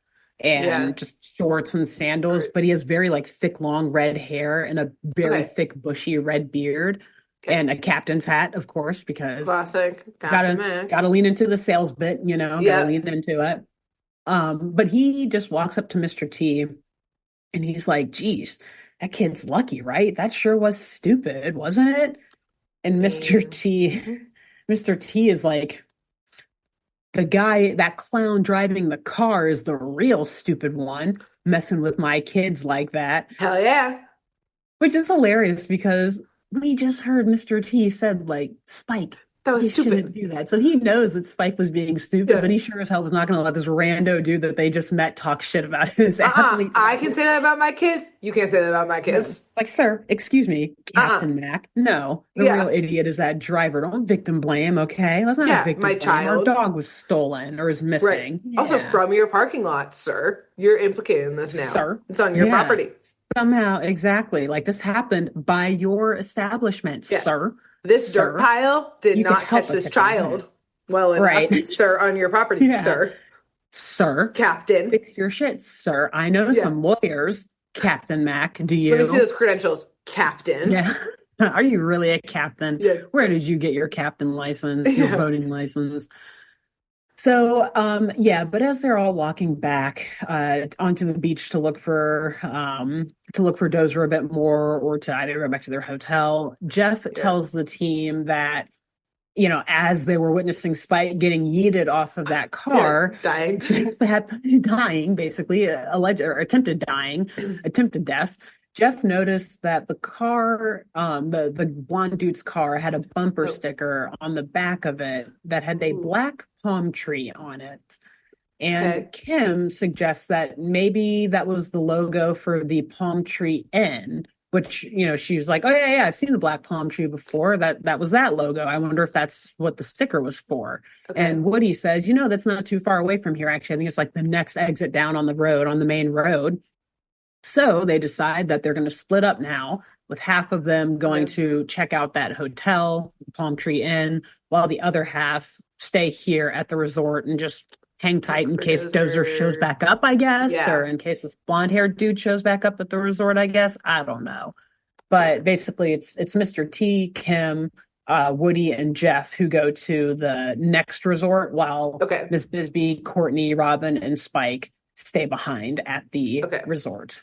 Yeah. and just shorts and sandals, Right. but he has very like thick, long red hair and a very Okay. thick, bushy red beard. Okay. And a captain's hat, of course, because Classic Captain Mac. gotta lean into the sales bit, gotta Yeah. lean into it. But he just walks up to Mr. T and he's like, geez, that kid's lucky, right? That sure was stupid, wasn't it? And Mr. T is like, the guy, that clown driving the car is the real stupid one, messing with my kids like that. Hell yeah. Which is hilarious because we just heard Mr. T said, like, Spike, That was you stupid. shouldn't do that. So he knows that Spike was being stupid, Yeah. but he sure as hell was not going to let this rando dude that they just met talk shit about his athlete. I can say that about my kids. You can't say that about my No. kids. It's like, sir, excuse me, Captain Mac. No, the Yeah. real idiot is that driver. Don't victim blame, okay? Let's not Yeah, victim my blame. Our child. dog was stolen or is Right. missing. Also, Yeah. from your parking lot, sir. You're implicated in this now. Sir. It's on your Yeah. property. Somehow, exactly. Like this happened by your establishment, Yeah. sir. This Sir. dirt pile did You can not help catch us this if you child want. well enough, Right. sir, on your property, Yeah. sir. Sir, Captain. fix your shit, sir. I know Yeah. some lawyers, Captain Mac. Do Let me see you? those credentials, Captain. Yeah. Are you really a captain? Yeah. Where did you get your captain license, your Yeah. boating license? So, yeah, but as they're all walking back onto the beach to look for Dozer a bit more, or to either go back to their hotel, Jeff tells the team that, as they were witnessing Spike getting yeeted off of that car, dying. dying, basically, alleged or attempted death. Jeff noticed that the car, the blonde dude's car, had a bumper sticker on the back of it that had a black palm tree on it. And Kim suggests that maybe that was the logo for the Palm Tree Inn, which, she was like, oh, yeah, I've seen the black palm tree before. That was that logo. I wonder if that's what the sticker was for. Okay. And Woody says, that's not too far away from here, actually. I think it's like the next exit down on the road, on the main road. So they decide that they're going to split up now, with half of them going to check out that hotel, Palm Tree Inn, while the other half stay here at the resort and just hang tight in case Dozer shows back up, I guess, or in case this blonde-haired dude shows back up at the resort, I guess. I don't know. But basically, it's Mr. T, Kim, Woody, and Jeff who go to the next resort, while Miss Bisbee, Courtney, Robin, and Spike stay behind at the resort.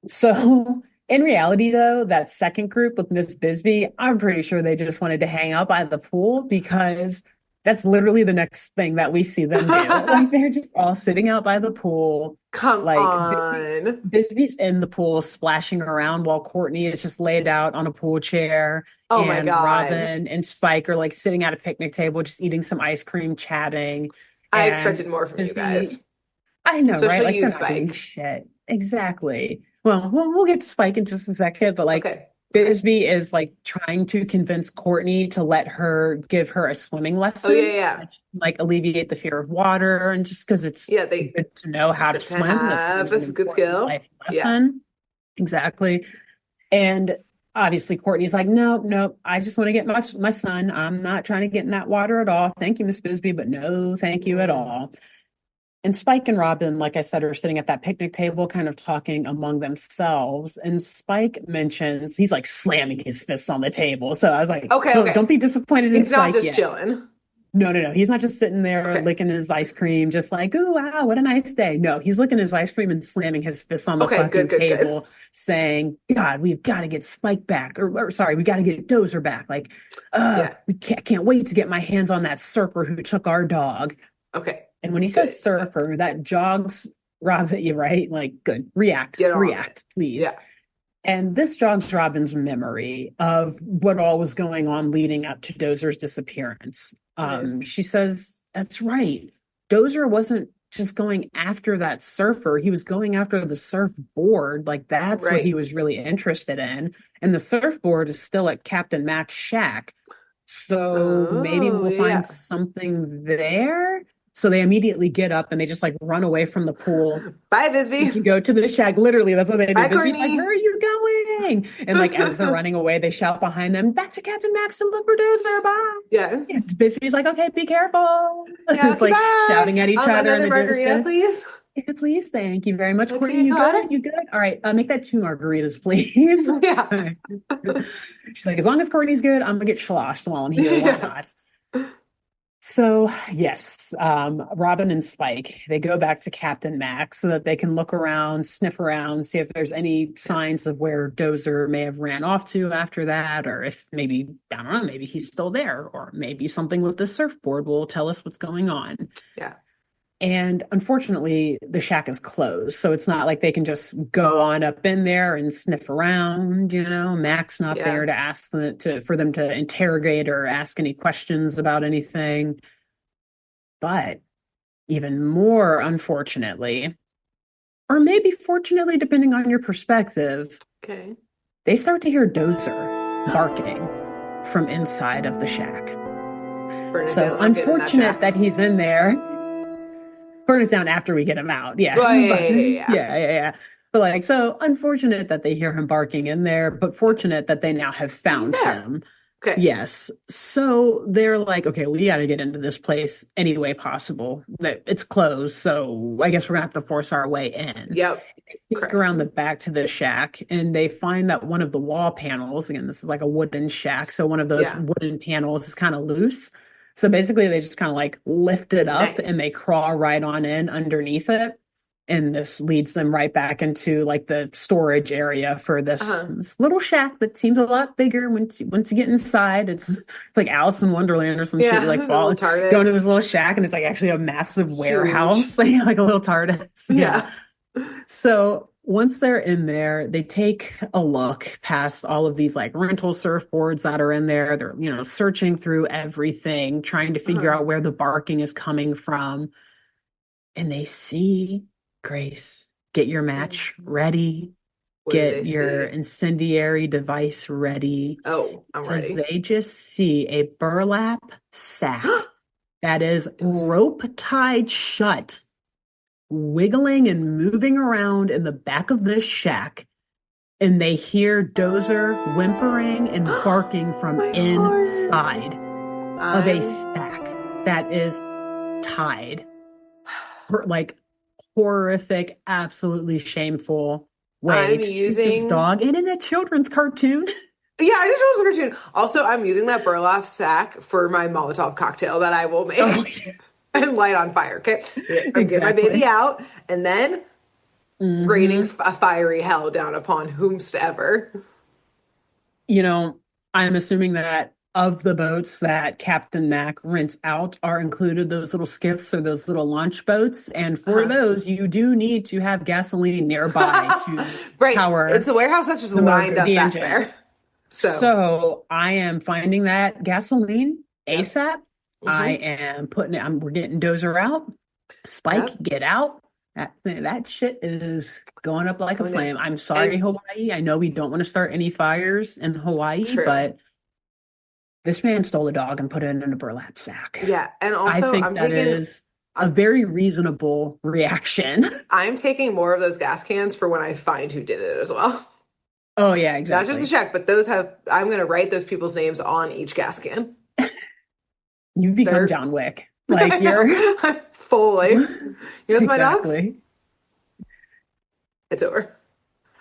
So in reality, though, that second group with Miss Bisbee, I'm pretty sure they just wanted to hang out by the pool, because that's literally the next thing that we see them do. Like, they're just all sitting out by the pool. Come on. Bisbee's in the pool splashing around while Courtney is just laid out on a pool chair. Oh my God. Robin and Spike are like sitting at a picnic table, just eating some ice cream, chatting. I expected more from you guys. I know, especially right? Like, you, they're not doing shit. Exactly. Well, we'll get to Spike in just a second, but like Bisbee is like trying to convince Courtney to let her give her a swimming lesson. Oh, yeah. To, like, alleviate the fear of water, and just because it's good to know how to swim. That's a good skill. Life lesson. Exactly. And obviously Courtney's like, nope, I just want to get my son. I'm not trying to get in that water at all. Thank you, Miss Bisbee, but no, thank you at all. And Spike and Robin, like I said, are sitting at that picnic table kind of talking among themselves. And Spike mentions, he's like slamming his fists on the table. So I was like, don't be disappointed in Spike. He's not just chilling. No. He's not just sitting there licking his ice cream, just like, oh, wow, what a nice day. No, he's licking his ice cream and slamming his fists on the fucking table, saying, God, we've got to get Spike back. Or sorry, we got to get Dozer back. Like, we can't wait to get my hands on that surfer who took our dog. Okay. And when he Good. says surfer, that jogs Robin, you right? Like, good. React, Get on react, it. please. Yeah. And this jogs Robin's memory of what all was going on leading up to Dozer's disappearance. She says, that's right. Dozer wasn't just going after that surfer. He was going after the surfboard. Like, that's what he Right. was really interested in. And the surfboard is still at Captain Mac's shack. So maybe Oh, we'll find yeah. something there. So they immediately get up and they just like run away from the pool. Bye, You Bisbee. can go to the shack. Literally, that's what they do. Bye, Bisbee's like, Courtney. where are you going? And like as they're running away, they shout behind them, back to Captain Max to look for Dozer. Bye. Yeah. And Bisbee's like, okay, be careful. Yeah, It's okay, like bye. shouting at each other in Another the margarita, distance. please. Yeah, please, thank you very much. Courtney, Okay, you got it. good? You good? All right, make that 2 margaritas, please. Yeah. She's like, as long as Courtney's good, I'm gonna get sloshed while I'm here. Why Yeah. not? So, yes, Robin and Spike, they go back to Captain Max so that they can look around, sniff around, see if there's any signs of where Dozer may have ran off to after that, or if maybe, I don't know, maybe he's still there, or maybe something with the surfboard will tell us what's going on. Yeah. And unfortunately, the shack is closed, so it's not like they can just go on up in there and sniff around. Mac's not Yeah. there to ask them for them to interrogate or ask any questions about anything. But even more unfortunately, or maybe fortunately, depending on your perspective, Okay. they start to hear Dozer barking from inside of the shack. Burn it So down. I'll get in that unfortunate shack. that he's in there. Burn it down after we get him out. Yeah. Oh, yeah, But- yeah, yeah, yeah. yeah. But like, so unfortunate that they hear him barking in there, but fortunate that they now have found He's there. him. Okay. Yes. So they're like, okay, we got to get into this place any way possible. It's closed, so I guess we're gonna have to force our way in. Yep. They sneak Correct. around the back to the shack, and they find that one of the wall panels, again, this is like a wooden shack, so one of those Yeah. wooden panels is kind of loose. So basically, they just kind of like lift it up and they Nice. crawl right on in underneath it. And this leads them right back into like the storage area for this, this little shack that seems a lot bigger once you get inside. It's like Alice in Wonderland or some shit. You like the fall, little TARDIS. go into this little shack, and it's like actually a massive warehouse, like a little TARDIS. Yeah. So once they're in there, they take a look past all of these like rental surfboards that are in there. They're, searching through everything, trying to figure out where the barking is coming from. And they see Grace. Get your match ready. What do Get they your see? incendiary device ready. Oh, I'm Because ready. they just see a burlap sack that is rope tied shut, wiggling and moving around in the back of this shack. And they hear Dozer whimpering and barking from My inside of a I'm sack that is tied. Like horrific, absolutely shameful way I'm to treat using this dog, and in a children's cartoon. Yeah, I just chose a cartoon. Also, I'm using that burlap sack for my Molotov cocktail that I will make Oh, and light on fire. Okay, I'm getting my Exactly. baby out and then raining a fiery hell down upon whomsoever. I'm assuming that of the boats that Captain Mac rents out are included those little skiffs or those little launch boats. And for those, you do need to have gasoline nearby to Right, power it's a warehouse that's just lined up the back engines. there. So I am finding that gasoline Yep. ASAP. I am putting it, we're getting Dozer out. Spike, Yep. get out. That shit is going up like a Going flame. in. I'm sorry, And- Hawaii. I know we don't want to start any fires in Hawaii, True. but this man stole a dog and put it in a burlap sack. Yeah, and also I think I'm that taking is a very reasonable reaction. I'm taking more of those gas cans for when I find who did it as well. Oh yeah, Not exactly. just a check, but I'm going to write those people's names on each gas can. You've become They're- John Wick. Like you're fully. Here's my dogs. exactly. It's over.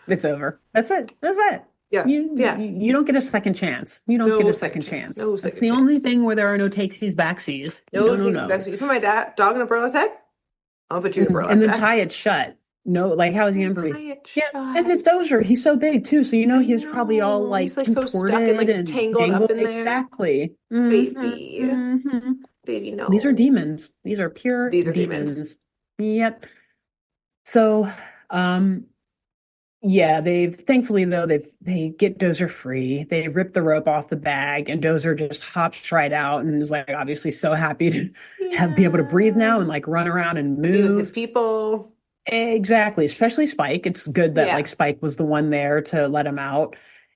It's over. That's it. That's it. Yeah. You don't get a second chance. You don't No get a second second chance. chance. No That's second the chance. only thing where there are no takesies, backsies. No, No. You put my dog in a burlap sack, I'll put you in a burlap And then sack. tie it shut. No, like how is he gonna breathe? Tie it Yeah, shut. and it's Dozer. He's so big too, so he was probably all know. like He's, like, so contorted stuck and, like, and tangled up in there. Exactly. Baby. Mhm. Baby, These are no. demons. These are pure These are demons. demons. Yep. So, yeah, they've thankfully though they get Dozer free. They rip the rope off the bag, and Dozer just hops right out and is like obviously so happy to be able to breathe now Yeah. and like run around and And be with his move. people. Exactly, especially Spike. It's good that like Yeah. Spike was the one there to let him out.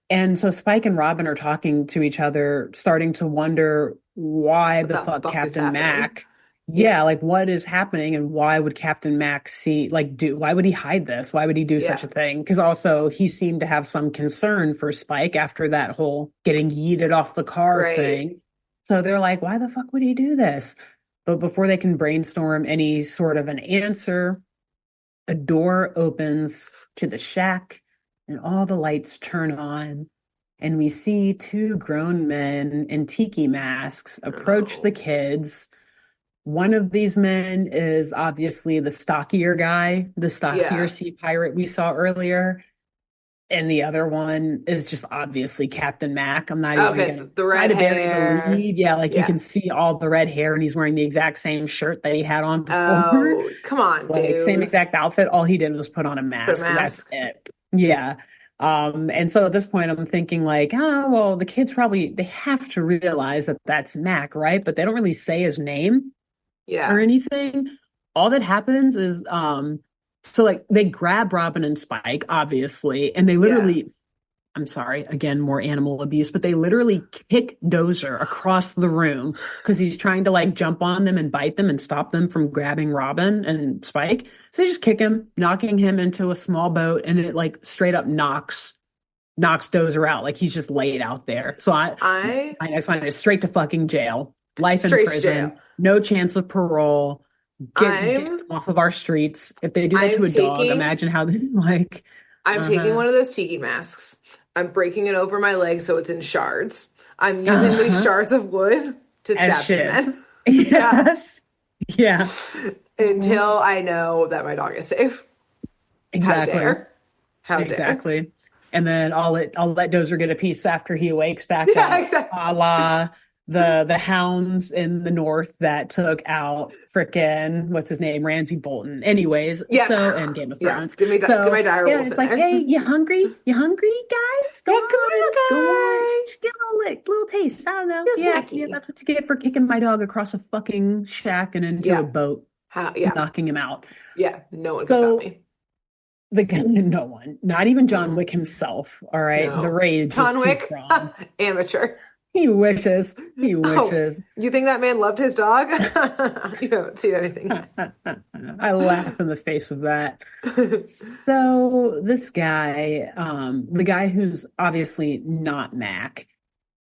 And so Spike and Robin are talking to each other, starting to wonder why What the the fuck fuck is Captain happening? Mac, Yeah. yeah, like what is happening and why would Captain Mac see like do why would he hide this? Why would he do such Yeah. a thing? Because also he seemed to have some concern for Spike after that whole getting yeeted off the car Right. thing. So they're like, why the fuck would he do this? But before they can brainstorm any sort of an answer, a door opens to the shack and all the lights turn on. And we see two grown men in tiki masks approach the No. kids. One of these men is obviously the stockier guy, the stockier Yeah. sea pirate we saw earlier. And the other one is just obviously Captain Mac. I'm not even Okay. gonna The try red to bury the hair. lead. Yeah, like you Yeah. can see all the red hair, and he's wearing the exact same shirt that he had on before. Oh, come on, Like same dude. exact outfit. All he did was put on a Put a mask. That's mask. it. Yeah. And so at this point, I'm thinking like, oh, well, the kids probably they have to realize that that's Mac, right? But they don't really say his name or Yeah. anything. All that happens is, so like they grab Robin and Spike, obviously, and they Yeah. literally I'm sorry, again, more animal abuse, but they literally kick Dozer across the room because he's trying to like jump on them and bite them and stop them from grabbing Robin and Spike. So they just kick him, knocking him into a small boat, and it like straight up knocks Dozer out. Like he's just laid out there. So I my next line is straight to fucking jail, life in straight to jail. prison, no chance of parole. Get I'm him off of our streets. If they do that I'm to a dog, taking imagine how they like, I'm taking uh-huh, one of those tiki masks. I'm breaking it over my leg so it's in shards. I'm using these uh-huh. shards of wood to As stab these shivs. men. Yeah. Yes. Yeah. Mhm. Until I know that my dog is safe. How Exactly. dare? How dare? Exactly. And then I'll let Dozer get a piece after he wakes back Yeah, up, exactly. a la the hounds in the north that took out frickin' what's his name, Ramsay Bolton. Anyways, Yeah. so and Game of Yeah. Thrones. Give So my dire yeah, wolf it's in like, there. hey, you hungry? You hungry, guys? Yeah, come on, Go on, you just get a little lick, little taste. I don't know. guys. Yeah, yeah, Snacky. that's what you get for kicking my dog across a fucking shack and into a Yeah. boat, How? Yeah. knocking him out. Yeah. No one can stop So me. the guy, no one, not even John No. Wick himself. All right. The No. rage is John too Wick, strong. amateur. He wishes. He Oh, wishes. you think that man loved his dog? You haven't seen anything I laugh in the face of that. yet. So this guy, the guy who's obviously not Mac,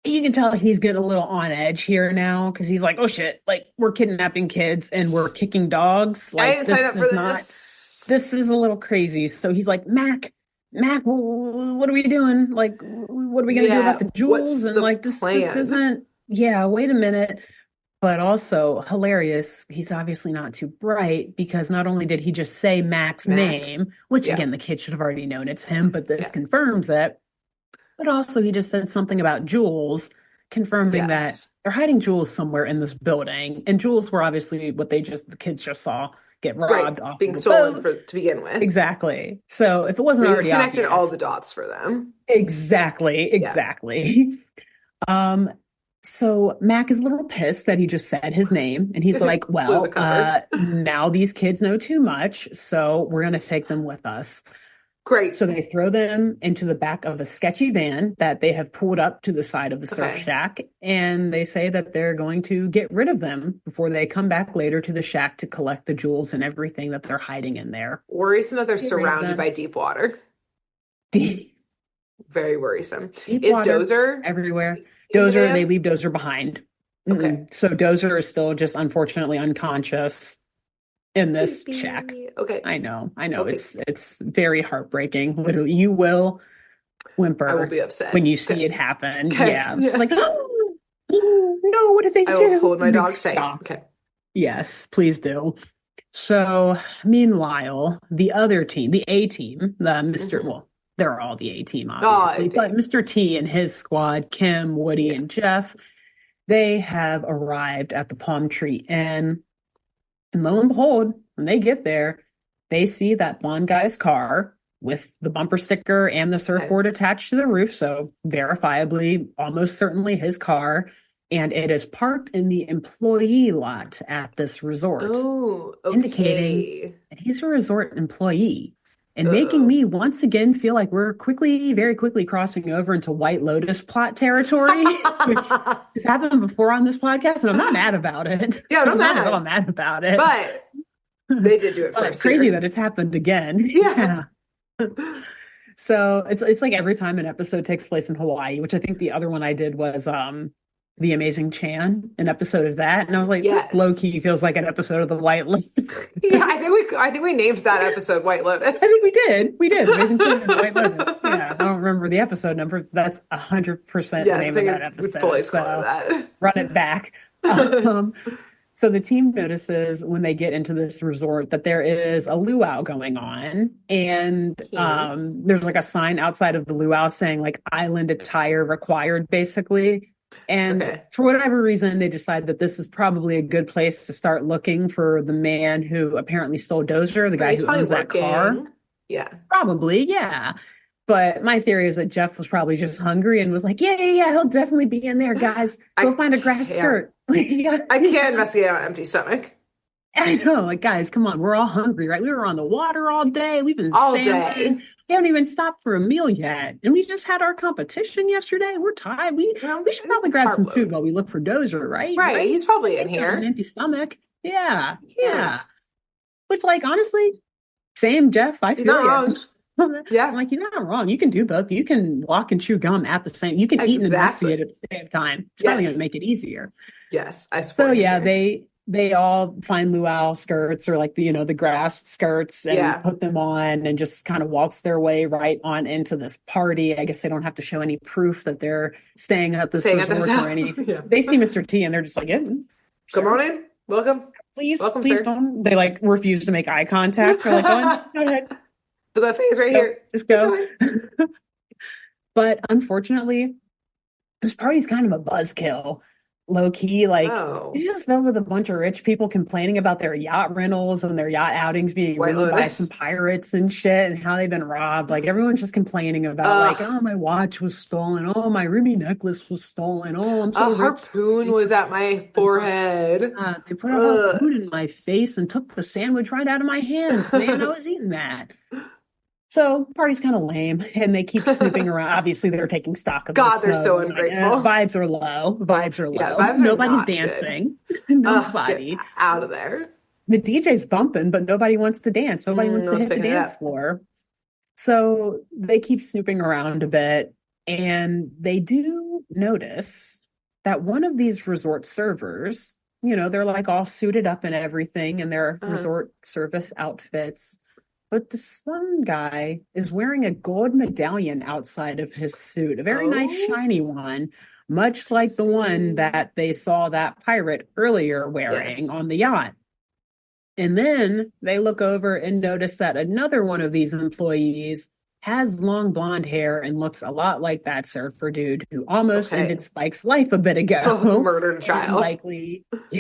you can tell he's getting a little on edge here now because he's like, oh shit, like we're kidnapping kids and we're kicking dogs. I Like didn't sign this up for is not this. this is a little crazy. So he's like, Mac, what are we doing? Like, what are we gonna do about Yeah, the jewels? what's And the like, this plan? isn't, yeah, wait a minute. But also hilarious. He's obviously not too bright because not only did he just say Mac's Mac. name, which Yeah, again, the kid should have already known it's him, but this yeah, confirms it. But also, he just said something about jewels, confirming that yes. they're hiding jewels somewhere in this building. And jewels were obviously what the kids just saw get Right, robbed off being of a stolen boat. for to begin with. Exactly. So if it wasn't We already connected all the obvious, dots for them. exactly, Yeah, exactly. Um, so Mac is a little pissed that he just said his name, and he's like, blew the "Well, cover. now these kids know too much, so we're gonna take them with us." Great. So they throw them into the back of a sketchy van that they have pulled up to the side of the surf Okay. shack, and they say that they're going to get rid of them before they come back later to the shack to collect the jewels and everything that they're hiding in there. Worrisome that they're Get rid of surrounded by them. deep water. Deep, Very worrisome. deep Is water Dozer everywhere. in the They van? leave Dozer behind. Okay. So Dozer is still just unfortunately unconscious in this shack. Baby. Okay. I know. Okay. It's very heartbreaking. Literally, you will I will whimper be when upset. you see Okay. it happen. Okay. Yeah, it's like, Yes. oh, no, what did they I will do? hold my Big dog tight. shock. Okay. Yes, please do. So, meanwhile, the other team, the A team, the Mr. Hmm. Well, they're all the A team, Oh, obviously, but dang. Mr. T and his squad, Kim, Woody, Yeah. and Jeff, they have arrived at the Palm Tree Inn. And lo and behold, when they get there, they see that blonde guy's car with the bumper sticker and the Okay. surfboard attached to the roof. So verifiably, almost certainly his car. And it is parked in the employee lot at this resort, Oh, indicating okay. that he's a resort employee and making Uh-oh. me once again feel like we're quickly, very quickly crossing over into White Lotus plot territory, which has happened before on this podcast, and I'm not mad about it. Yeah, I'm not I'm not at all mad. mad about it. But they did do it But first crazy here. that it's happened again. Yeah. Yeah. So it's like every time an episode takes place in Hawaii, which I think the other one I did was The Amazing Chan, an episode of that. And I was like, this low key Yes. feels like an episode of the White Lotus. Yeah, I think we named that episode White I Lotus. think we did. We did. Amazing Chan and the White Lotus. Yeah. I don't remember the episode number. That's 100% the Yes, I name of think that I would fully episode. call it So that. run it back. Um, so the team notices when they get into this resort that there is a luau going on, and Okay. there's like a sign outside of the luau saying like island attire required, basically. And Okay. for whatever reason, they decide that this is probably a good place to start looking for the man who apparently stole Dozer, the Right, guy he's who probably owns that car. working. Yeah. Probably, yeah. But my theory is that Jeff was probably just hungry and was like, yeah, he'll definitely be in there, guys. Go I find a grass can't. skirt. Yeah. I can't investigate on an empty stomach I know, like, guys, come on. We're all hungry, right? We were on the water all day. We've been all sailing. day. We haven't even stopped for a meal yet. And we just had our competition yesterday. We're tired. Well, We should probably grab some carb food load. while we look for Dozer, right? Right, Right? he's probably in Can't go on an here. empty stomach. Yeah, He yeah. can't. Which, like, honestly, same, Jeff. I He's feel not you. wrong. I'm Yeah, like, you're not wrong. You can do both. You can walk and chew gum at the same. You can eat and exactly. investigate at the same time. It's probably going to Yes. make it easier. Yes, I So support you yeah, here. they all find luau skirts or like the grass skirts and Yeah. put them on and just kind of waltz their way right on into this party. I guess they don't have to show any proof that they're staying at this Staying at the resort or hotel. anything. Yeah. They see Mr. T and they're just like, yeah, Come sure, on in. Welcome. please, Welcome, please sir. don't. They like refuse to make eye contact. They're like, go ahead, The buffet is right go, here. just Keep go. going. But unfortunately, this party's kind of a buzzkill, low key. Like Oh, it's just filled with a bunch of rich people complaining about their yacht rentals and their yacht outings being White ruined by Lotus. some pirates and shit, and how they've been robbed. Like everyone's just complaining about, like, Ugh. oh, my watch was stolen. Oh, my ruby necklace was stolen. Oh, I'm A so rich. harpoon was at my forehead. They put a Ugh. harpoon in my face and took the sandwich right out of my hands. Man, I was eating that. So party's kind of lame, and they keep snooping around. Obviously, they're taking stock of God, this. they're so Like, ungrateful. vibes are low. Vibes are Yeah, low. vibes are Nobody's not good. dancing. Ugh, get Nobody. out of there. The DJ's bumping, but nobody wants to dance. Nobody wants No to one's hit the picking it dance up. floor. So they keep snooping around a bit, and they do notice that one of these resort servers, they're like all suited up and everything in their Uh-huh. resort service outfits. But this one guy is wearing a gold medallion outside of his suit, a very nice Oh, shiny one, much like the one interesting. that they saw that pirate earlier wearing Yes. on the yacht. And then they look over and notice that another one of these employees has long blonde hair and looks a lot like that surfer dude who almost Okay. ended Spike's life a bit Almost ago. murdered a And child.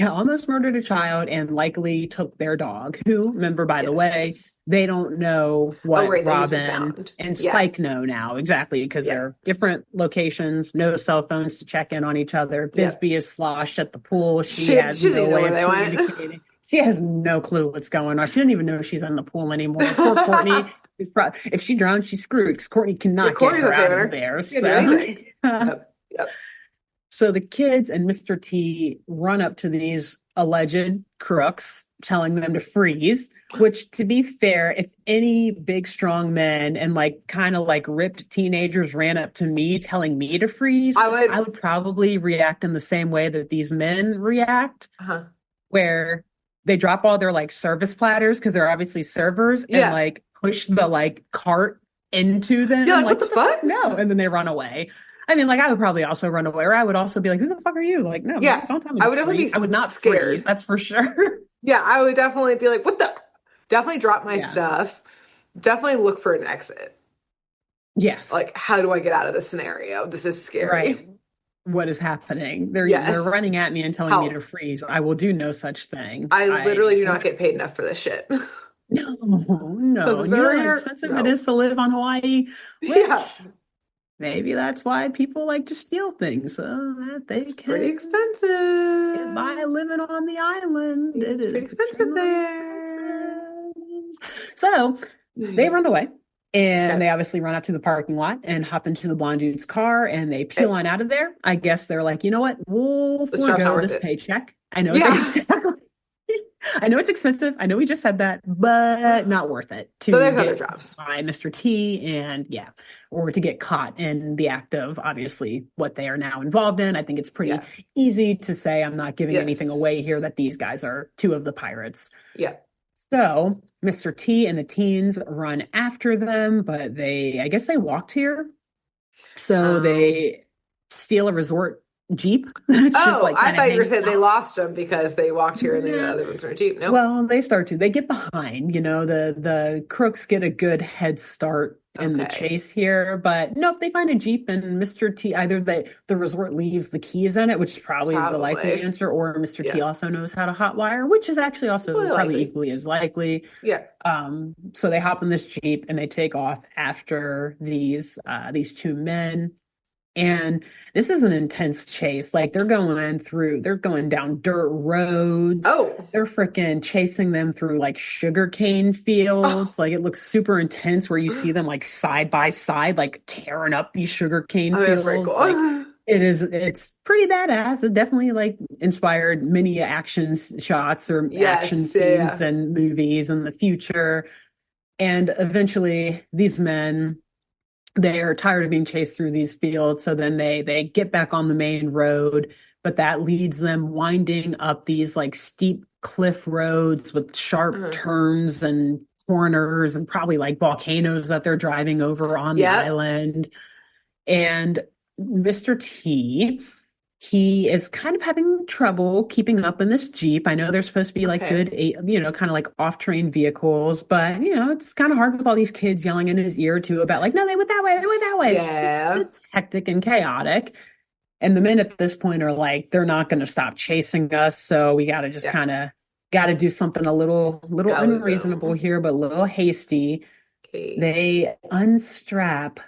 almost murdered a child and likely took their dog, who, remember, by the way, Yes. they don't know Oh, what right, that he's been Robin found. and Yeah. Spike know now, exactly, because Yeah. they're different locations, no cell phones to check in on each other. Yeah. Bisbee is sloshed at the pool. She She has doesn't no even know way where of they went. communicating. She has no clue what's going on. She doesn't even know she's in the pool anymore. Poor Courtney is if she drowns, she's screwed because Courtney Yeah, cannot get Courtney's her not out saving of her. there. She can't do anything. Yep. Yep. So the kids and Mr. T run up to these alleged crooks, telling them to freeze, which, to be fair, if any big, strong men and like kind of like ripped teenagers ran up to me telling me to freeze, I would probably react in the same way that these men react, Uh-huh. where they drop all their like service platters because they're obviously servers and Yeah. like push the like cart into them. You're like, what the fuck? No. And then they run away. I mean, like, I would probably also run away, or I would also be like, who the fuck are you? Like, no, Yeah, don't tell me I to would definitely freeze. be I would not scared. freeze, that's for sure. Yeah, I would definitely be like, what the? Definitely drop my Yeah. stuff. Definitely look for an exit. Yes. Like, how do I get out of this scenario? This is scary. Right. what is happening. They're Yes. running at me and telling me to Help. freeze. I will do no such thing. I literally I do not get paid enough for this shit. no, no. This is And you know over how here? expensive it No. is to live on Hawaii, Yeah. which maybe that's why people like to steal things so that they It's pretty can get by expensive. living on the island. It It's pretty is expensive extremely there. expensive. So they run away. And Okay. they obviously run out to the parking lot and hop into the blonde dude's car and they peel Okay. on out of there. I guess they're like, you know what? We'll This job's not forego worth this it. paycheck. I know it's Yeah. exactly. I know it's expensive. I know we just said that, but not worth it So to there's other get jobs. by Mr. T and yeah, or to get caught in the act of obviously what they are now involved in. I think it's pretty Yeah. easy to say I'm not giving anything away here Yes. that these guys are two of the pirates. Yeah. So Mr. T and the teens run after them, but I guess they walked here. So Um, they steal a resort Jeep that's just oh, like I kind of thought you were hanging saying they out. lost them because they walked here and the Yeah. other ones were cheap. Nope. Well, they start to. They get behind, the crooks get a good head start in the Okay. chase here, but nope, they find a Jeep and Mr. T either the resort leaves the keys in it, which is probably the likely Probably. answer, or Mr. T Yeah. also knows how to hotwire, which is actually also Equally probably likely. equally as likely. Yeah. So they hop in this Jeep and they take off after these two men. And this is an intense chase. Like they're going down dirt roads. Oh. They're freaking chasing them through like sugarcane Oh. fields. Like it looks super intense where you see them like side by side, like tearing up these sugarcane I mean, that's pretty fields. Like cool. it's pretty badass. It definitely like inspired many shots or action Yes. Yeah. scenes Yeah. and movies in the future. And eventually these men they're tired of being chased through these fields, so then they get back on the main road, but that leads them winding up these like steep cliff roads with sharp Uh-huh. turns and corners and probably like volcanoes that they're driving over on the Yep. island. And Mr. T, he is kind of having trouble keeping up in this Jeep. I know they're supposed to be like Okay. good, kind of like off-train vehicles, but it's kind of hard with all these kids yelling in his ear too about like, no, they went that way, they went that way. Yeah. It's hectic and chaotic. And the men at this point are like, they're not going to stop chasing us, so we got to just Yeah. kind of got to do something a little Go unreasonable zoom. here, but a little hasty. Okay. They unstrap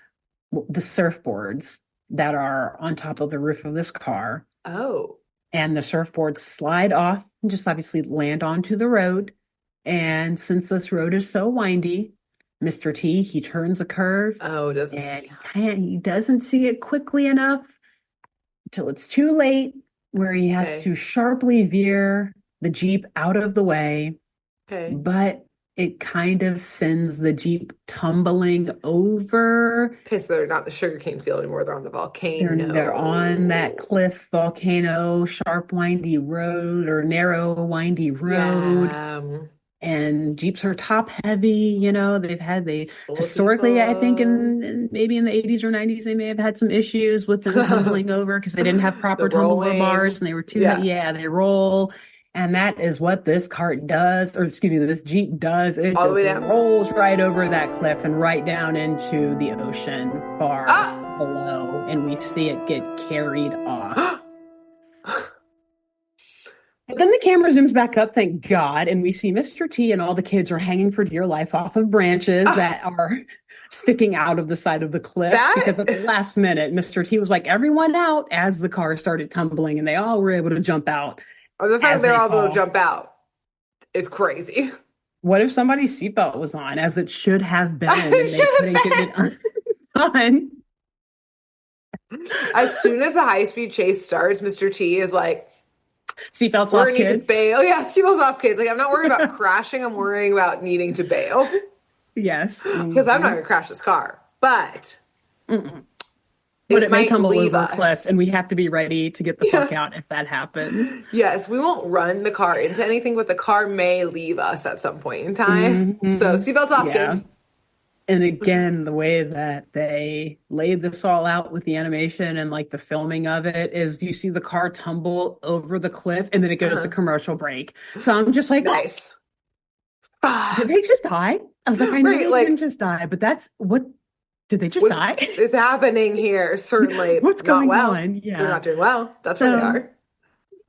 the surfboards that are on top of the roof of this car, Oh. and the surfboards slide off and just obviously land onto the road. And since this road is so windy, Mr. T, he turns a curve Oh, doesn't and see. he doesn't see it quickly enough till it's too late, where he has Okay. to sharply veer the Jeep out of the way, Okay. but it kind of sends the Jeep tumbling over. Okay, so they're not the sugarcane field anymore. They're on the They're on that volcano. cliff, volcano, sharp, windy road or narrow, windy road. Yeah. And Jeeps are top heavy, they It's full of historically, I think people. maybe in the 80s or 90s, they may have had some issues with them tumbling over because they didn't have The proper tumbler bars rolling. and they were too, Yeah. yeah, they roll. And that is what this cart does, or excuse me, this Jeep does. It All the way just down. rolls right over that cliff and right down into the ocean far Ah! below. And we see it get carried off. But then the camera zooms back up, thank God, and we see Mr. T and all the kids are hanging for dear life off of branches Ah! that are sticking out of the side of the cliff That because at the last minute, Mr. T was like, everyone out as the car started tumbling, and they all were able to jump out or the fact as they're they all able to saw. jump out is crazy. What if somebody's seatbelt was on, as it should have been, and It they should couldn't get have it on? been. As soon as the high-speed chase starts, Mr. T is like, Seatbelts we're off, gonna need to kids. bail. Yeah, seatbelts off, kids. Like, I'm not worried about crashing. I'm worrying about needing to bail Yes. because I'm not gonna crash this car. But Mm-mm. But it it may might tumble leave over a cliff, us. and we have to be ready to get the fuck Yeah. out if that happens. Yes, we won't run the car into anything, but the car may leave us at some point in time. So Hmm. seatbelts off, Yeah. kids. And again, the way that they laid this all out with the animation and like the filming of it is you see the car tumble over the cliff and then it goes to Uh-huh. commercial break. So I'm just like, Nice. did they just die? I was like, I know Right, they like didn't just die, but that's what Did they just What die? is happening here? Certainly What's not going well. on? They're Yeah. not doing well. That's where they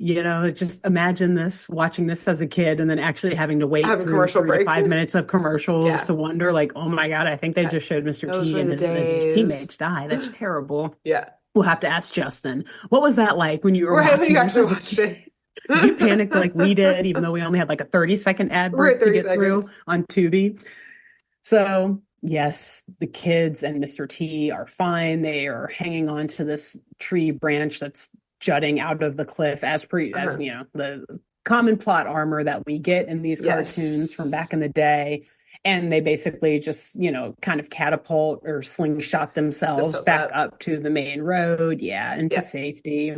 So, are. just imagine this, watching this as a kid and then actually having to wait Having through commercial three to break. 5 minutes of commercials Yeah. to wonder, like, oh my God, I think they Yeah. just showed Mr. Those T were and the his days. teammates die. That's terrible. Yeah. We'll have to ask Justin. What was that like when you were Right, when you watching this actually as a watched kid? it. Did you panic like we did, even though we only had like a 30-second ad We're at break to 30 get through seconds. on Tubi? So, yes, the kids and Mr. T are fine. They are hanging on to this tree branch that's jutting out of the cliff as Uh-huh. the common plot armor that we get in these cartoons from Yes. back in the day. And they basically just, kind of catapult or slingshot themselves Themselves back up. up to the main road, yeah, into Yeah. safety.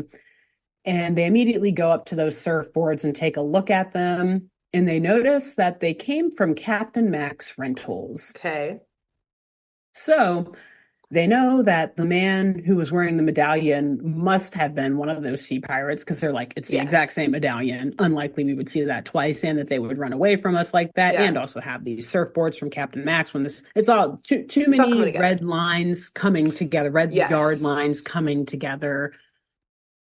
And they immediately go up to those surfboards and take a look at them. And they notice that they came from Captain Mac's Rentals. Okay. So they know that the man who was wearing the medallion must have been one of those sea pirates because they're like, it's the exact same Yes. medallion. Unlikely we would see that twice and that they would run away from us like that Yeah. and also have these surfboards from Captain Max when it's all too It's all coming many together. red lines coming together, red yard lines Yes. coming together.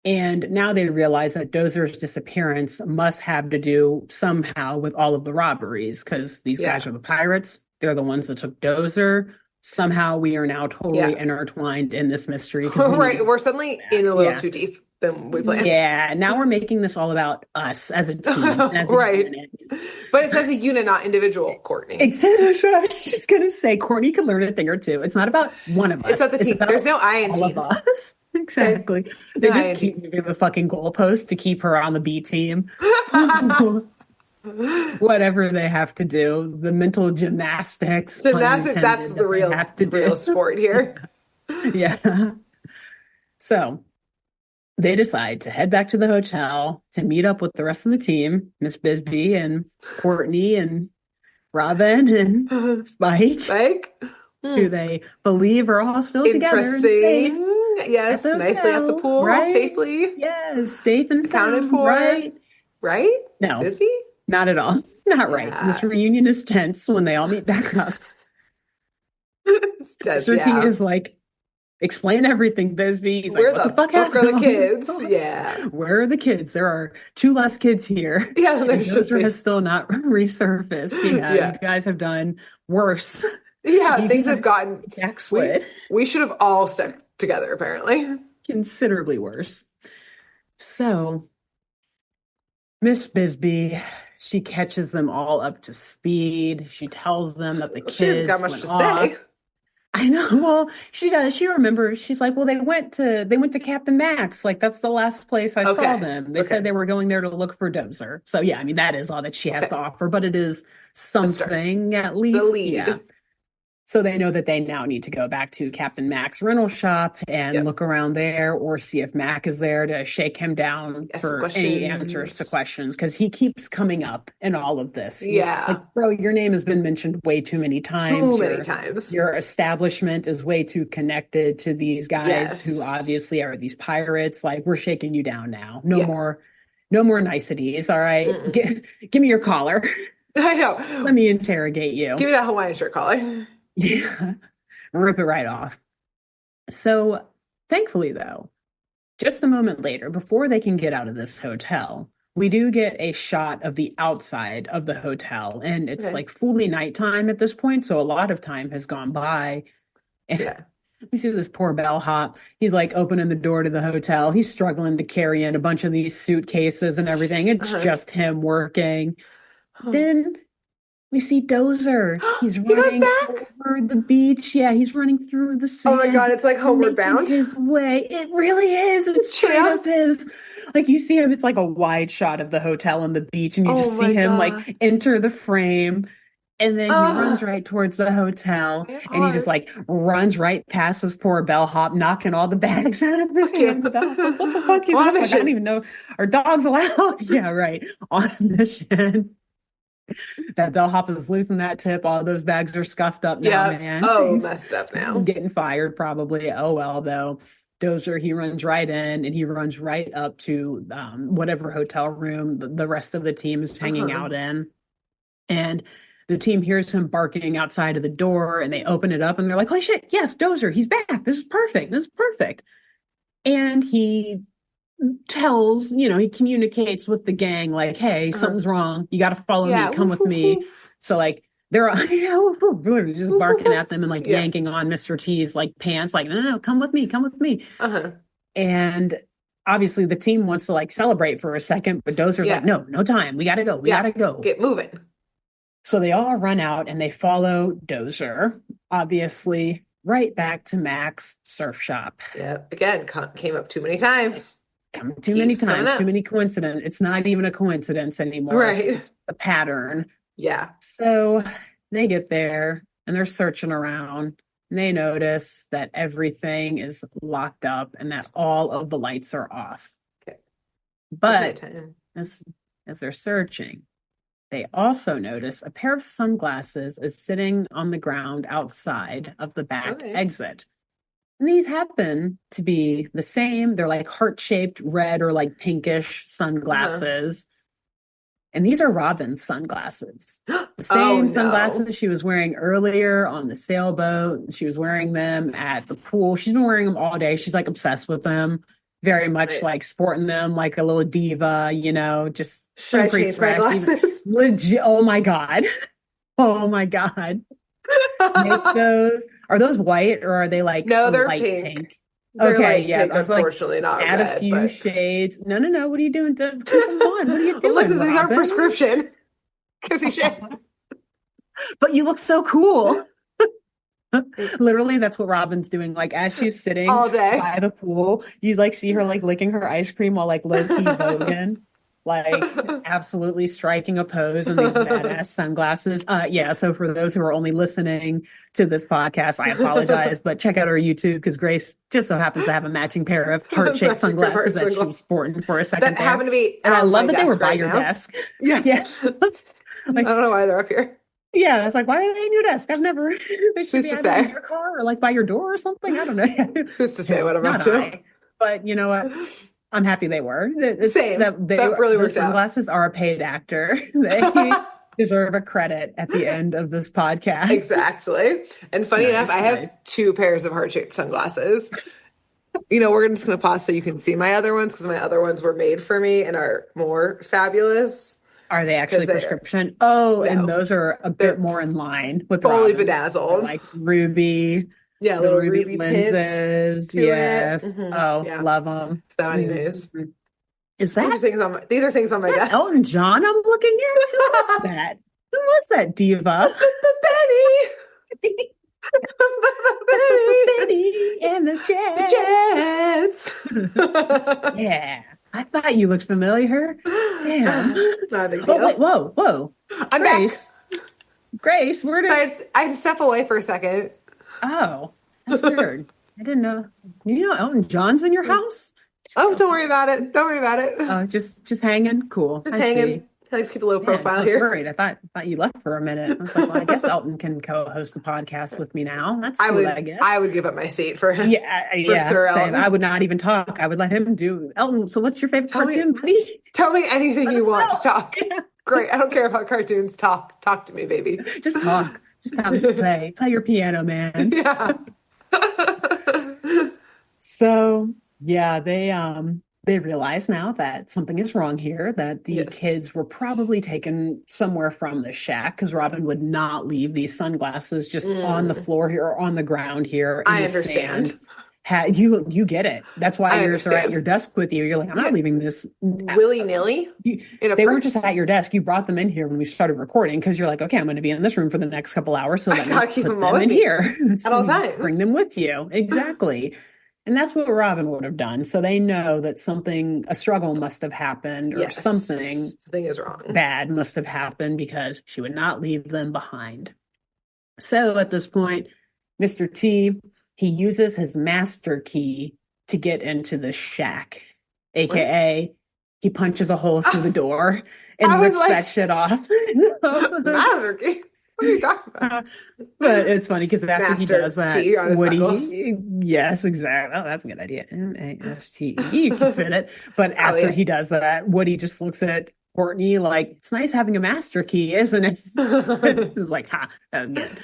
And now they realize that Dozer's disappearance must have to do somehow with all of the robberies because these guys Yeah. are the pirates. They're the ones that took Dozer. Somehow we are now totally Yeah. intertwined in this mystery because we need to Right. We're get suddenly in back. a little Yeah. too deep than we planned. Yeah. Now we're making this all about us as a team, as a Right. unit. But it's as a unit, not individual, Courtney. Exactly. That's what I was just going to say. Courtney could learn a thing or two. It's not about one of It's not us, the it's team. There's about no I in all of team. us. Okay. Exactly. No They I just in keep team. moving the fucking goalpost to keep her on the B team. Whatever they have to do, the mental gymnastics, pun Gymnastics, that's intended, the that they real have to real do. sport here. Yeah. So they decide to head back to the hotel to meet up with the rest of the team, Miss Bisbee and Courtney and Robin and Spike, Like, who they believe are all still together and safe interesting. at the Yes, nicely at the hotel, pool, right? safely Yes, safe and accounted sound, for. right? Right? No, Bisbee? not at all. Not right. This Yeah. reunion is tense when they all meet back up. It's tense, Mr. T yeah. is like, explain everything, Bisbee. He's like, Where what the the fuck fuck are the happened? kids? Yeah. Where are the kids? There are two less kids here. Yeah, there And should Dozer has be. still not resurfaced. Yeah, you Yeah. guys have done worse. Yeah, You things have guys gotten we backslid we should have all stuck together, apparently. considerably worse. So, Miss Bisbee, she catches them all up to speed. She tells them that the She hasn't got kids much went to off. say. I know. Well, she does. She remembers. She's like, well, they went to Captain Max. Like that's the last place I saw Okay. them. They said Okay. they were going there to look for Dozer. So yeah, I mean that is all that she has to Okay. offer, but it is A start. something at The least. Yeah. lead. So they know that they now need to go back to Captain Mac's rental shop and Yep. look around there or see if Mac is there to shake him down Ask some for any answers to questions. questions because he keeps coming up in all of this. Like, Yeah. bro, your name has been mentioned way too many Too times. many Your times. your establishment is way too connected to these guys who Yes. obviously are these pirates. Like, we're shaking you down now. Yeah. No more niceties. All right. Mm-mm. Give me your collar. I Let know. me interrogate you. Give me that Hawaiian shirt collar. Yeah. Rip it right off. So, thankfully, though, just a moment later, before they can get out of this hotel, we do get a shot of the outside of the hotel. And it's Okay. like fully nighttime at this point. So, a lot of time has gone by. And Yeah. we see this poor bellhop. He's like opening the door to the hotel. He's struggling to carry in a bunch of these suitcases and everything. It's Uh-huh. just him working. Huh. Then we see Dozer. He's He got running back. over the beach. Yeah, he's running through the Oh my sand. God, it's like He's Homeward making Bound. his way. It really is. The It's straight champ. up his. Like you see him, it's like a wide shot of the hotel and the beach, and you Oh just my see him God. like enter the frame. And then he runs Ah, right towards the hotel my and he just heart. like runs right past this poor bellhop, knocking all the bags out of his Yeah. hand. The bellhop's like, what the fuck is On a this? Like, I don't mission. even know. Are dogs allowed? Yeah, right. On a mission. That bellhop is losing that tip. All those bags are scuffed up now, Yeah. man. Oh, He's messed up now. getting fired probably. Oh well, though. Dozer, he runs right in and he runs right up to whatever hotel room the rest of the team is hanging Uh-huh. out in. And the team hears him barking outside of the door and they open it up and they're like, holy shit, yes, Dozer, he's back. This is perfect. This is perfect. And he tells, he communicates with the gang like, hey, something's wrong. You got to follow me. Come with me. So like they're just barking at them and like yanking on Mr. T's like pants, like, no, come with me. Come with me. And obviously the team wants to like celebrate for a second, but Dozer's like, no time. We got to go. We got to go. Get moving. So they all run out and they follow Dozer, obviously right back to Mac's surf shop. Yeah. Again, came up too many times. Too many times, too many coincidences. It's not even a coincidence anymore. Right. It's a pattern. Yeah. So they get there and they're searching around and they notice that everything is locked up and that all of the lights are off. Okay. But as they're searching, they also notice a pair of sunglasses is sitting on the ground outside of the back exit. And these happen to be the same. They're like heart-shaped red or like pinkish sunglasses. And these are Robin's sunglasses. The same sunglasses she was wearing earlier on the sailboat. She was wearing them at the pool. She's been wearing them all day. She's like obsessed with them. Very much like sporting them like a little diva, just pretty fresh. Legit. Oh my God. Oh my God. Make those. Are those white or are they like they're light pink? They're okay, yeah. Pink, I was like, unfortunately not add red, a few shades. No. What are you doing to keep them on? What are you doing? Alexis, these are prescription. Because he should. But you look so cool. Literally, that's what Robin's doing. Like as she's sitting all day by the pool, you like see her like licking her ice cream while like low key voguing. Like absolutely striking a pose in these badass sunglasses. So for those who are only listening to this podcast, I apologize, but check out our YouTube because Grace just so happens to have a matching pair of heart-shaped sunglasses that she's sporting for a second. That happened to be and I love that they were by your desk. Yeah. Like, I don't know why they're up here. Yeah, I was like, why are they in your desk? I've never. They should be in your car or like by your door or something. I don't know. Who's to say what I'm up to? But you know what? I'm happy they were. Same. That really worked out. Sunglasses are a paid actor. They deserve a credit at the end of this podcast. Exactly. And funny enough, I have 2 pairs of heart-shaped sunglasses. We're just going to pause so you can see my other ones because my other ones were made for me and are more fabulous. Are they actually prescription? And those are a bit more in line with fully bedazzled. Like ruby. Yeah, little ruby lenses. Yes. Love them. So anyways. Is that these are things on my desk. Elton John I'm looking at? Who was that? Who was that diva? Betty. Betty and the Jets. Yeah. I thought you looked familiar. Damn. Not a big deal. Wait, whoa. I'm Grace. back. Grace, where did I had to step away for a second. Oh, that's weird. I didn't know. Elton John's in your house? Oh, don't worry about it. Don't worry about it. Oh, just hanging. Cool. Just hanging. See. I like to keep a low profile I was here. Worried. I thought you left for a minute. I was like, well, I guess Elton can co-host the podcast with me now. That's cool, I guess. I would give up my seat for him. Yeah. Sir Elton. I would not even talk. I would let him do Elton. So what's your favorite cartoon, buddy? Tell me anything you want. Just talk. Yeah. Great. I don't care about cartoons. Talk to me, baby. Just talk. Just have us play. Play your piano, man. Yeah. So yeah, they realize now that something is wrong here, that the kids were probably taken somewhere from the shack because Robin would not leave these sunglasses just on the floor here or on the ground here. I understand. You get it. That's why they're at your desk with you. You're like, I'm not leaving this willy-nilly. They weren't just at your desk. You brought them in here when we started recording because you're like, okay, I'm going to be in this room for the next couple hours. So let me keep put them in here at all times. Bring them with you. Exactly. And that's what Robin would have done. So they know that a struggle must have happened or something is wrong. Bad must have happened because she would not leave them behind. So at this point, Mr. T, he uses his master key to get into the shack, AKA he punches a hole through the door and rips that shit off. Master key? What are you talking about? But it's funny because after he does that, Woody, yes, exactly. Oh, that's a good idea. MASTE, you can fit it. But after he does that, Woody just looks at Courtney, like, it's nice having a master key, isn't it? It's like, ha, that was good.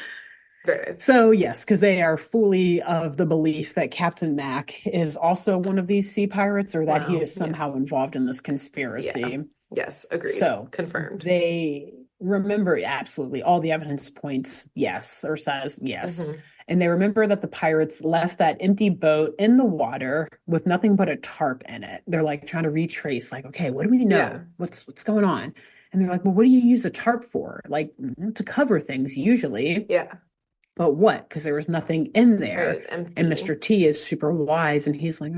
Very nice. So, yes, because they are fully of the belief that Captain Mac is also one of these sea pirates or that he Wow. is somehow involved in this Yeah. conspiracy. Yes, agreed. So, Confirmed. they remember absolutely all the evidence points yes or says yes. Hmm. And they remember that the pirates left that empty boat in the water with nothing but a tarp in it. They're like trying to retrace, like, okay, what do we Yeah. know? What's going on? And they're like, well, what do you use a tarp for? Like to cover things usually. Yeah. But what? Because there was nothing in That's right. there. It's And empty. Mr. T is super wise and he's like,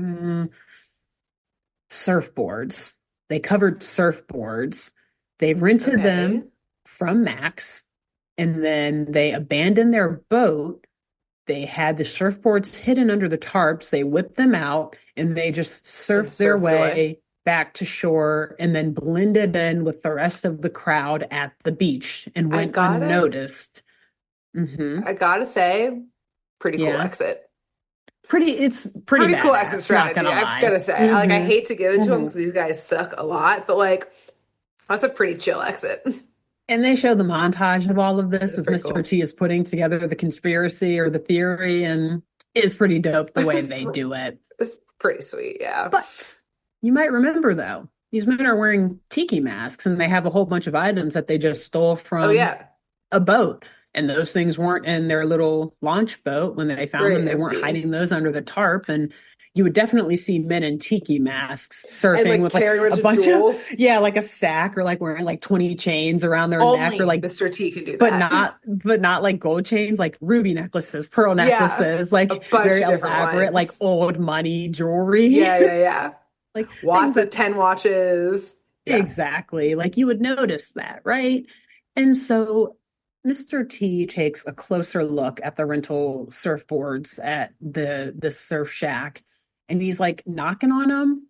surfboards. They covered surfboards. They rented Okay. them from Max and then they abandoned their boat. They had the surfboards hidden under the tarps. They whipped them out and they just And surfed their surfed away. way back to shore and then blended in with the rest of the crowd at the beach and I went gotta, unnoticed. Hmm. I gotta say, pretty cool Yeah. exit. It's pretty Pretty cool exit badass, not strategy. gonna I've lie. gotta say, like, I Hmm. hate to give it to them Hmm. because these guys suck a lot, but like, that's a pretty chill exit. And they show the montage of all of this It's as pretty Mr. cool. T is putting together the conspiracy or the theory, and it's pretty dope the way It's, they do it. it's pretty sweet, yeah. But you might remember, though, these men are wearing tiki masks and they have a whole bunch of items that they just stole Oh from yeah, a boat. And those things weren't in their little launch boat when they found very them. They weren't empty. hiding those under the tarp. And you would definitely see men in tiki masks And surfing like with like carrying a a bunch of bunch of, jewels. yeah, like a sack or like wearing like 20 chains around their neck or Only like, Mr. T can do but that. not like gold chains, like ruby necklaces, pearl Yeah, necklaces, a like bunch very of different elaborate, like ones. old money jewelry, Yeah, yeah, yeah. like things Watch the that 10 watches. Yeah. exactly. Like you would notice that, right? And so Mr. T takes a closer look at the rental surfboards at the surf shack and he's like knocking on them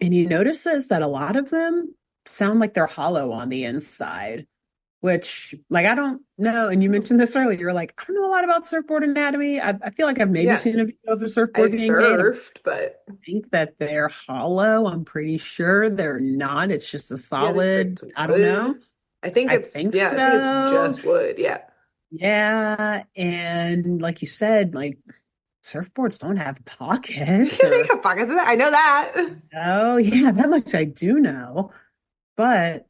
and he notices that a lot of them sound like they're hollow on the inside, which like I don't know. And you mentioned this earlier. You're like, I don't know a lot about surfboard anatomy. I feel like I've maybe Yeah. seen a video of a surfboard I've being made. surfed, but Think that they're hollow. I'm pretty sure they're not. It's just a yeah, I think solid, it's I don't know. wood. I think I it's, think yeah, I think it's so. just wood. Yeah. Yeah. And like you said, like surfboards don't have They pockets or have pockets in it. I know that. oh yeah, that much I do know. But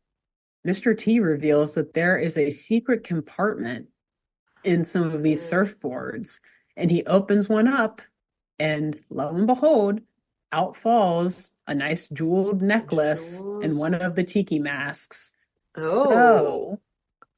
Mr. T reveals that there is a secret compartment in some of these Mm, surfboards. And he opens one up, and lo and behold, out falls a nice jeweled necklace and jewels. one of the tiki masks. Oh. So,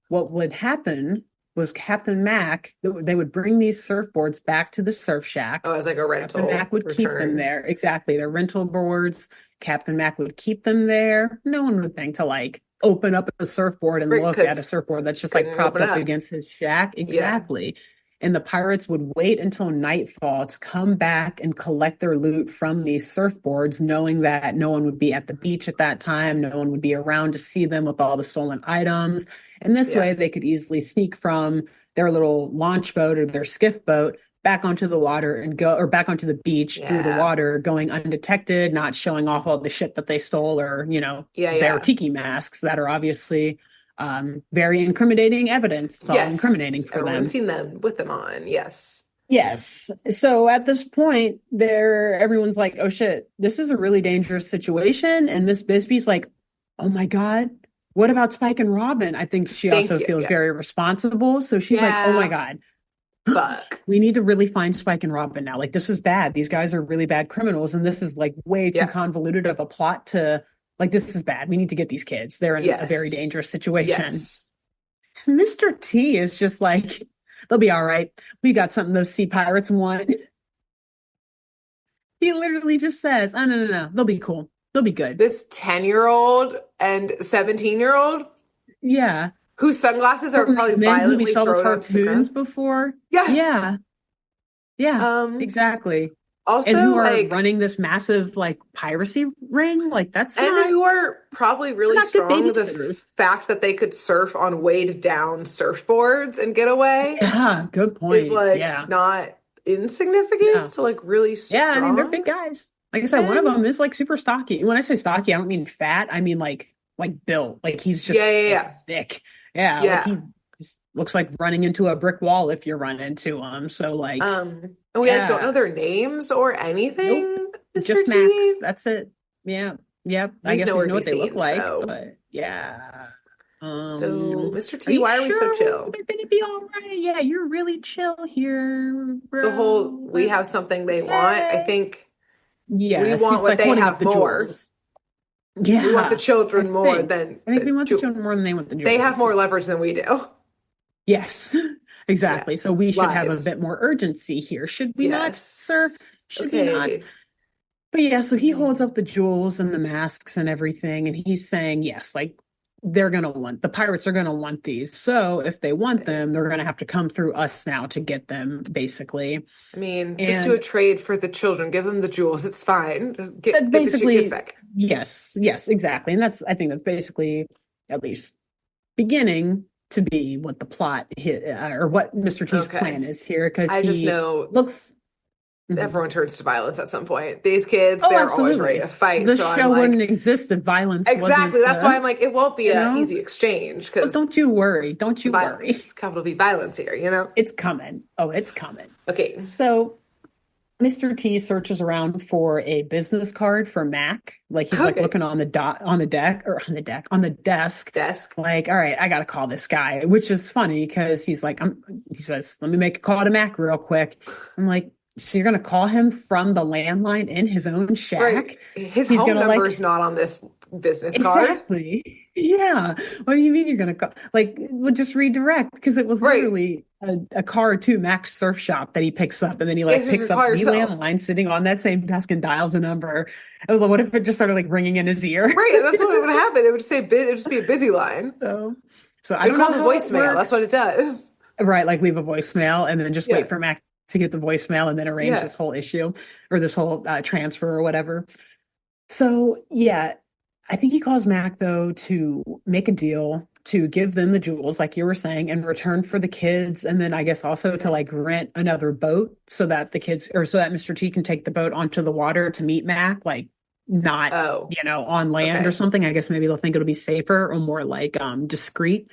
what would happen was Captain Mac, they would bring these surfboards back to the surf shack. Oh, it's like a Captain Mac rental would keep them return. there. Exactly. They're rental boards. Captain Mac would keep them there. No one would think to like open up a surfboard and Right, look at a because surfboard that's just like couldn't propped open it up up. against his shack. Yeah. Exactly. And the pirates would wait until nightfall to come back and collect their loot from these surfboards, knowing that no one would be at the beach at that time. No one would be around to see them with all the stolen items. And this way Yeah. they could easily sneak from their little launch boat or their skiff boat back onto the water and go or back onto the beach through the Yeah. water, going undetected, not showing off all the shit that they stole or, Yeah. their Yeah. tiki masks that are obviously very incriminating evidence. It's all incriminating Yes. for Everyone's them. seen them with them on. Yes. Yes. So at this point, everyone's like, oh shit, this is a really dangerous situation. And Miss Bisbee's like, oh my God, what about Spike and Robin? I think she Thank also you. feels Yeah. very responsible. So she's like, oh my Yeah. God, Fuck. we need to really find Spike and Robin now. Like, this is bad. These guys are really bad criminals. And this is like way too Yeah. convoluted of a plot to, like, this is bad. We need to get these kids. They're in a very Yes. dangerous situation. Yes. Mr. T is just like, they'll be all right. We got something those sea pirates want. He literally just says, oh, no, no, no. They'll be cool. They'll be good. This 10-year-old and 17-year-old Yeah. whose sunglasses are From probably these men who we violently saw the thrown onto the cartoons ground. before. Yes. Yeah. Yeah. Um, Exactly. And Also, who are like, running this massive like piracy ring. Like that's and not who are probably they're really not good strong. The babysitters. fact that they could surf on weighed down surfboards and get away Yeah, good is point. like Yeah. not insignificant. Yeah. So like really Yeah, I mean they're strong big guys. Like I said, one of men. them is like super stocky. When I say stocky, I don't mean fat. I mean like like built. Like he's Yeah, just yeah, like yeah. thick. Yeah, like Yeah. he just looks like running into a brick wall if you run into him. So like, And we like don't know yeah, their names or nope, anything, Mr. just Max. T. That's it. Yeah, yep. I He's guess we nowhere to know be what they look seen, like, so but yeah. so Mr. Are T, you why are we so sure chill? we're gonna be all right? Yeah, you're really chill here, The whole bro. we Like, have something they want. I okay. think we Yes, want he's what like they holding up have the more. jewels. We want the Yeah, children more than I think we the want the jewel. children more than they want the They have jewels. more leverage than we do. Yes, Yeah. exactly. So we should have a Lives. bit more urgency here, should we not, sir? Yes. Should we not? Okay. But yeah, so he holds Mhm. up the jewels and the masks and everything, and he's saying, yes, like they're gonna want the pirates are gonna want these. So if they want Okay. them, they're gonna have to come through us now to get them, basically. I mean, just do a And trade for the children. Give them the jewels. It's fine. Just that get the kids basically, back. yes, yes, exactly. And that's I think that's basically at least beginning to be what the plot or what Mr. T's Okay. plan is here, because I just he know looks. Mhm. everyone turns to violence at some point. These kids, Oh, they're always ready absolutely. to fight. The So I'm show wouldn't like, exist if violence exactly. wasn't That's why I'm like, it won't be you an know? easy exchange Oh, because don't you worry. Don't you worry. violence, capital V violence here, you know? It's coming. Oh, it's coming. Okay. So Mr. T searches around for a business card for Mac. Like he's like Okay. looking on the on the desk. Desk. Like, all right, I gotta call this guy, which is funny because he's like, he says, let me make a call to Mac real quick. I'm like, so you're gonna call him from the landline in his own Right. shack? His He's home gonna number is like not on this business card. exactly. Yeah. What do you mean you're gonna call? Like, would just redirect because it was Right. literally a car to Mac's surf shop that he picks up, and then he like Yes, you can picks up call the yourself. landline sitting on that same desk and dials a number. I was like, what if it just started like ringing in his ear? Right. That's what would happen. It would just say, it would just be a busy line. So, so I It'd don't call know the how it voicemail. That's what it works. does. Right, like leave a voicemail and then just wait Yeah. for Mac to get the voicemail and then arrange Yeah. this whole issue or this whole transfer or whatever. So, yeah, I think he calls Mac though to make a deal to give them the jewels, like you were saying, in return for the kids, and then I guess also to Mhm. like rent another boat so that the kids or so that Mr. T can take the boat onto the water to meet Mac, like not, Oh, on land or okay. something. I guess maybe they'll think it'll be safer or more like discreet.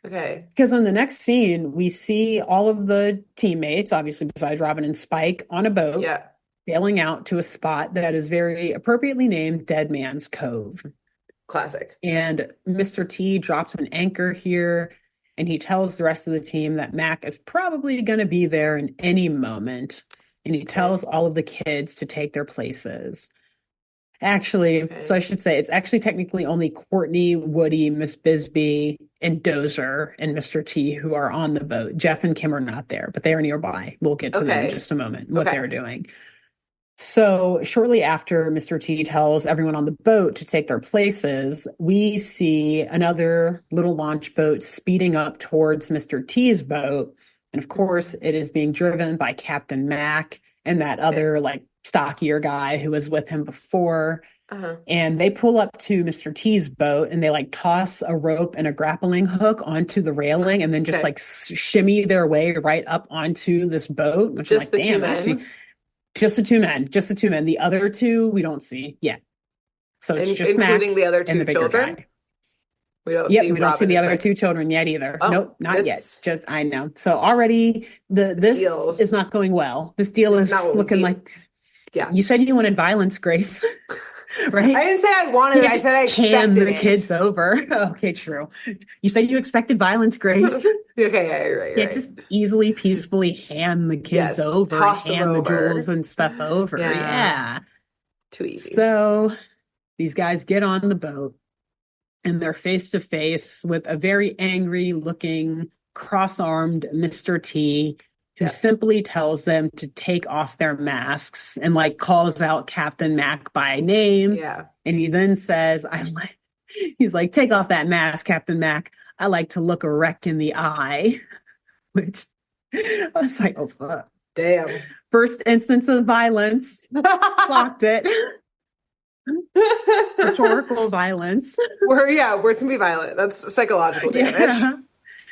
Okay. Because in the next scene, we see all of the teammates, obviously besides Robin and Spike, on a boat Yeah. sailing out to a spot that is very appropriately named Dead Man's Cove. Classic. And Mr. T drops an anchor here, and he tells the rest of the team that Mac is probably going to be there in any moment. And he Okay. tells all of the kids to take their places. Actually, so I Okay. should say it's actually technically only Courtney, Woody, Miss Bisbee, and Dozer and Mr. T who are on the boat. Jeff and Kim are not there, but they are nearby. We'll get to them in Okay. just a moment, what Okay. they're doing. So shortly after Mr. T tells everyone on the boat to take their places, we see another little launch boat speeding up towards Mr. T's boat. And of course, it is being driven by Captain Mac and that Okay. other like stockier guy who was with him before. Uh-huh. And they pull up to Mr. T's boat and they like toss a rope and a grappling hook onto the railing and then just Okay. like shimmy their way right up onto this boat, which I'm Just like, the two damn, actually men, just the two men, just the two men. The other two we don't see yet. So it's just including Mac the other and two the bigger children. guy. We don't Yep, see we don't see Robin the and other Spike. two children yet either. Oh, Nope, not yet. this Just I know. So already this is deals. not going well. This deal This is not is what we looking deal. like Yeah. you said you wanted violence, Grace, right? I didn't say I wanted it. Can't I just said I hand expected the kids it. over. Okay, true. You said you expected violence, Grace. Okay, yeah, you're right, you're Can't just right. easily, peacefully hand the kids Yes, just over and toss them hand the jewels over. and stuff over. Yeah, Yeah. too easy. So these guys get on the boat and they're face to face with a very angry looking, cross armed Mr. T, who Yeah, simply tells them to take off their masks and like calls out Captain Mac by name. yeah. And he then says, he's like, take off that mask, Captain Mac. I like to look a wreck in the eye, which I was like, oh, fuck. Damn. First instance of violence, clocked it. Rhetorical violence. Words can be violent. That's psychological damage. Yeah.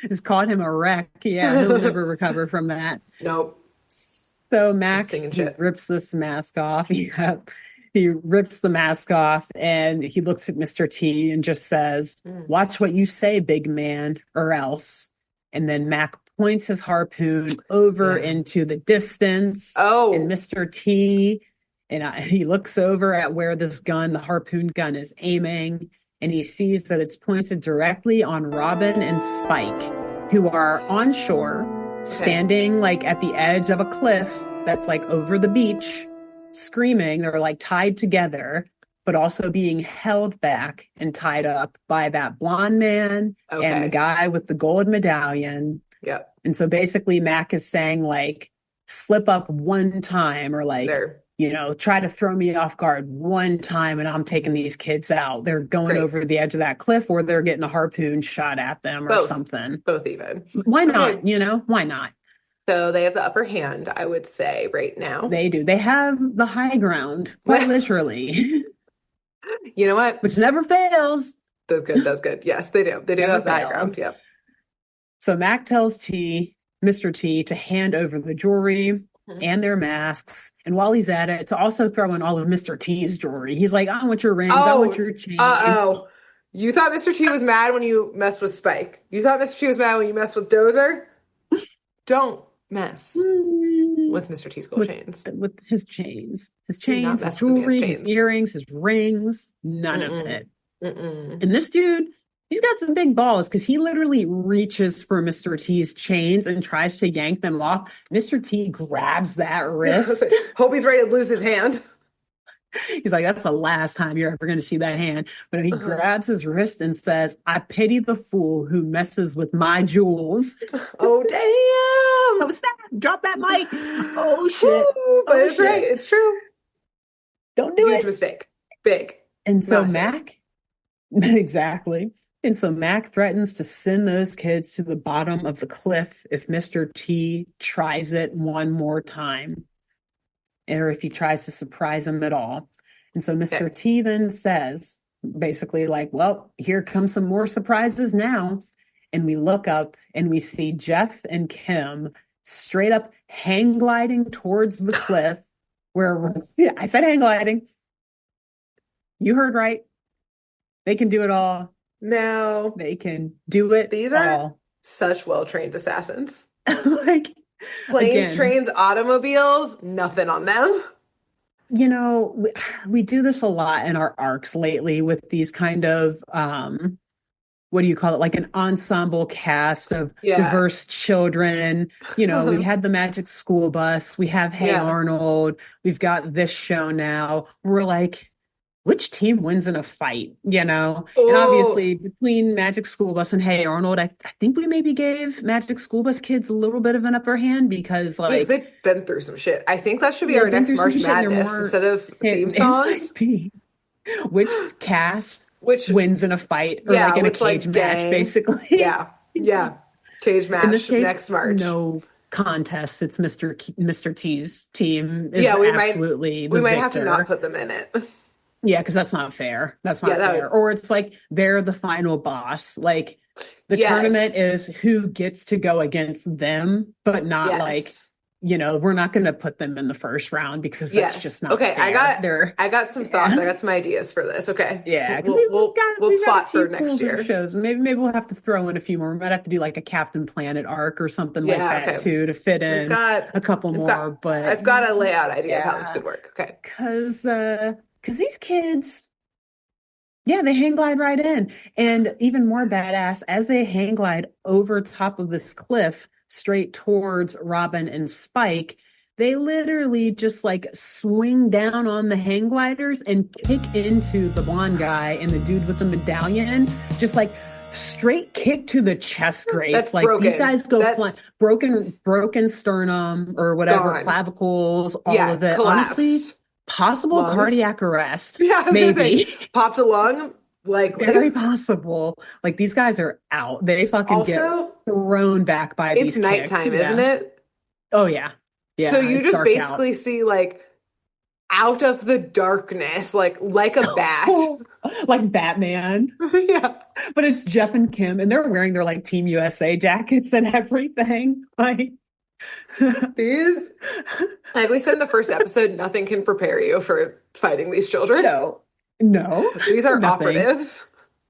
It's called him a wreck. Yeah, he'll never recover from that. Nope. So Mac, Singing he shit. rips this mask off. Yep. He rips the mask off and he looks at Mr. T and just says, Mm. "Watch what you say, big man, or else." And then Mac points his harpoon over into the distance. And Oh, Mr. T, he looks over at where the harpoon gun is aiming, and he sees that it's pointed directly on Robin and Spike, who are on shore, standing like at the edge of a cliff that's like over the beach, screaming. They're like tied together, but also being held back and tied up by that blonde man and the guy with the gold medallion. Yep. And so basically Mac is saying like, slip up one time, or like, try to throw me off guard one time and I'm taking these kids out. They're going over the edge of that cliff, or they're getting a harpoon shot at them or something. Both even. Why not? Why not? So they have the upper hand, I would say, right now. They do. They have the high ground, quite literally. You know what? Which never fails. That's good. That's good. Yes, they do. They do have the high ground. Yep. So Mac tells Mr. T, to hand over the jewelry and their masks. And while he's at it, to also throw in all of Mr. T's jewelry. He's like, I want your rings. I want your chain. You thought Mr. T was mad when you messed with Spike. You thought Mr. T was mad when you messed with Dozer. Don't mess with Mr. T's gold chains. With his chains. His chains, his jewelry, his earrings, his rings. None of it. And this dude, he's got some big balls, because he literally reaches for Mr. T's chains and tries to yank them off. Mr. T grabs that wrist. Hope he's ready to lose his hand. He's like, that's the last time you're ever going to see that hand. But he grabs his wrist and says, I pity the fool who messes with my jewels. Oh, damn. Oh, snap. Drop that mic. Oh, shit. But it's right. It's true. Don't do it. Huge mistake. Big. And so Mac, exactly. And so Mac threatens to send those kids to the bottom of the cliff if Mr. T tries it one more time, or if he tries to surprise him at all. And so Mr. T then says, basically like, well, here come some more surprises now. And we look up and we see Jeff and Kim straight up hang gliding towards the cliff where, I said hang gliding. You heard right. They can do it all. No. They can do it. These are such well-trained assassins. Like planes, trains, automobiles, nothing on them. We do this a lot in our arcs lately with these kind of, what do you call it? Like an ensemble cast of diverse children. We had the Magic School Bus. We have Hey Arnold. We've got this show now. We're like, which team wins in a fight, And obviously between Magic School Bus and Hey Arnold, I think we maybe gave Magic School Bus kids a little bit of an upper hand because they've been through some shit. I think that should be our next March Madness instead of theme songs. Which cast wins in a fight or like in a cage match, basically. Yeah. Cage match in this case, next March. No contest. It's Mr. T's team. We might have to not put them in it. Yeah, because that's not fair. That's not fair. Or it's like they're the final boss. Like the tournament is who gets to go against them, but not like, we're not going to put them in the first round because that's just not fair. I got some thoughts. I got some ideas for this. Okay. Yeah. We'll plot for next year. Shows. Maybe we'll have to throw in a few more. We might have to do like a Captain Planet arc or something like that too, to fit in a couple more. But I've got a layout idea of how this could work. Okay. Because these kids, they hang glide right in. And even more badass, as they hang glide over top of this cliff straight towards Robin and Spike, they literally just like swing down on the hang gliders and kick into the blonde guy and the dude with the medallion, just like straight kick to the chest grace. That's like broken. These guys go flying. Broken sternum or whatever, clavicles, all of it. Collapsed. Honestly, possible lungs. Cardiac arrest. Yeah, maybe popped a lung. Like very possible. Like these guys are out. They fucking get thrown back by these. It's nighttime, isn't it? Oh yeah. So you just basically see like out of the darkness, like a bat, like Batman. Yeah, but it's Jeff and Kim, and they're wearing their like Team USA jackets and everything. Like These, like we said in the first episode, nothing can prepare you for fighting these children. No, no, These are nothing. operatives.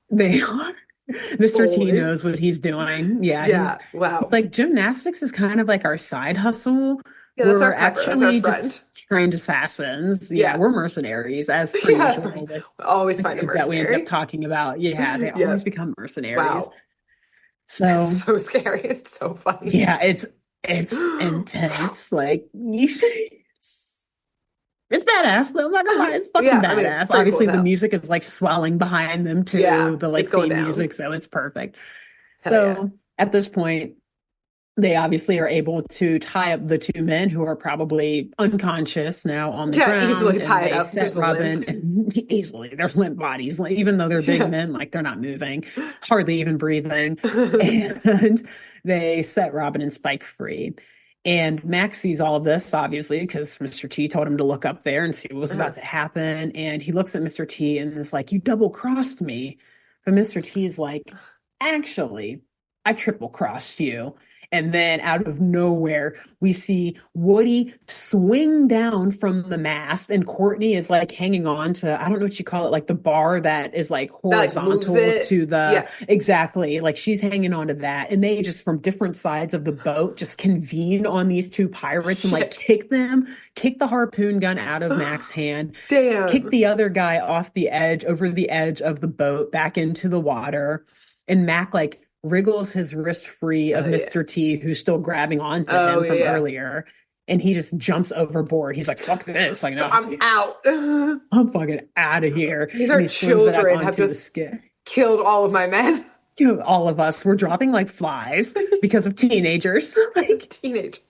They are. Mr. T Boy. knows what he's doing. Yeah, Yeah. it's Wow. like gymnastics is kind of like our side hustle. Yeah, that's our We're cover. That's our actually friend. just trained assassins. Yeah, Yeah. we're mercenaries as per Yeah. usual with Always the find a dudes that we end up mercenary. talking about. Yeah, they always Yep. become mercenaries. Wow. That's So so scary. It's so funny. yeah, it's intense. Like you say, it's badass though. I'm not gonna lie, it's fucking Yeah, I mean, badass. pretty cool Obviously, as the hell. music is like swelling behind them Yeah, too, the it's like going theme down. music, so it's perfect. Hell yeah. So at this point, they obviously are able to tie up the two men who are probably unconscious now on the Yeah, ground, easily and tied they up, set just limp. Robin and easily they're limp bodies, like, even though they're big Yeah. men, like they're not moving, hardly even breathing, and they set Robin and Spike free. And Max sees all of this, obviously, because Mr. T told him to look up there and see what was about Uh-huh. to happen. And he looks at Mr. T and is like, "You double crossed me." But Mr. T is like, "Actually, I triple crossed you." And then out of nowhere, we see Woody swing down from the mast, and Courtney is like hanging on to, I don't know what you call it, like the bar that is like That like moves horizontal it. to the, Yeah. exactly, like she's hanging on to that. And they just from different sides of the boat just convene on these two pirates and like Shit. kick the harpoon gun out of Mac's hand, kick Damn. the other guy off the edge, over the edge of the boat back into the water. And Mac like wriggles his wrist free of Oh yeah. Mr. T, who's still grabbing onto Oh him from yeah. earlier. And he just jumps overboard. He's like, "Fuck this." Like, no, I'm out. I'm fucking out of here. These And are he swims back children have onto the just skid. killed all of my men You know, all of us, we're dropping like flies because of teenagers. because of Like, teenagers.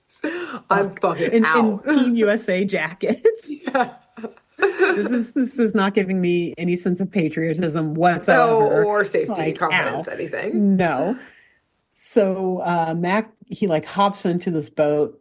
I'm fuck. fucking In out. Team USA jackets. Yeah. This is not giving me any sense of patriotism No, whatsoever. or safety, Like, confidence, ow. anything. No. So Mac, he like hops into this boat,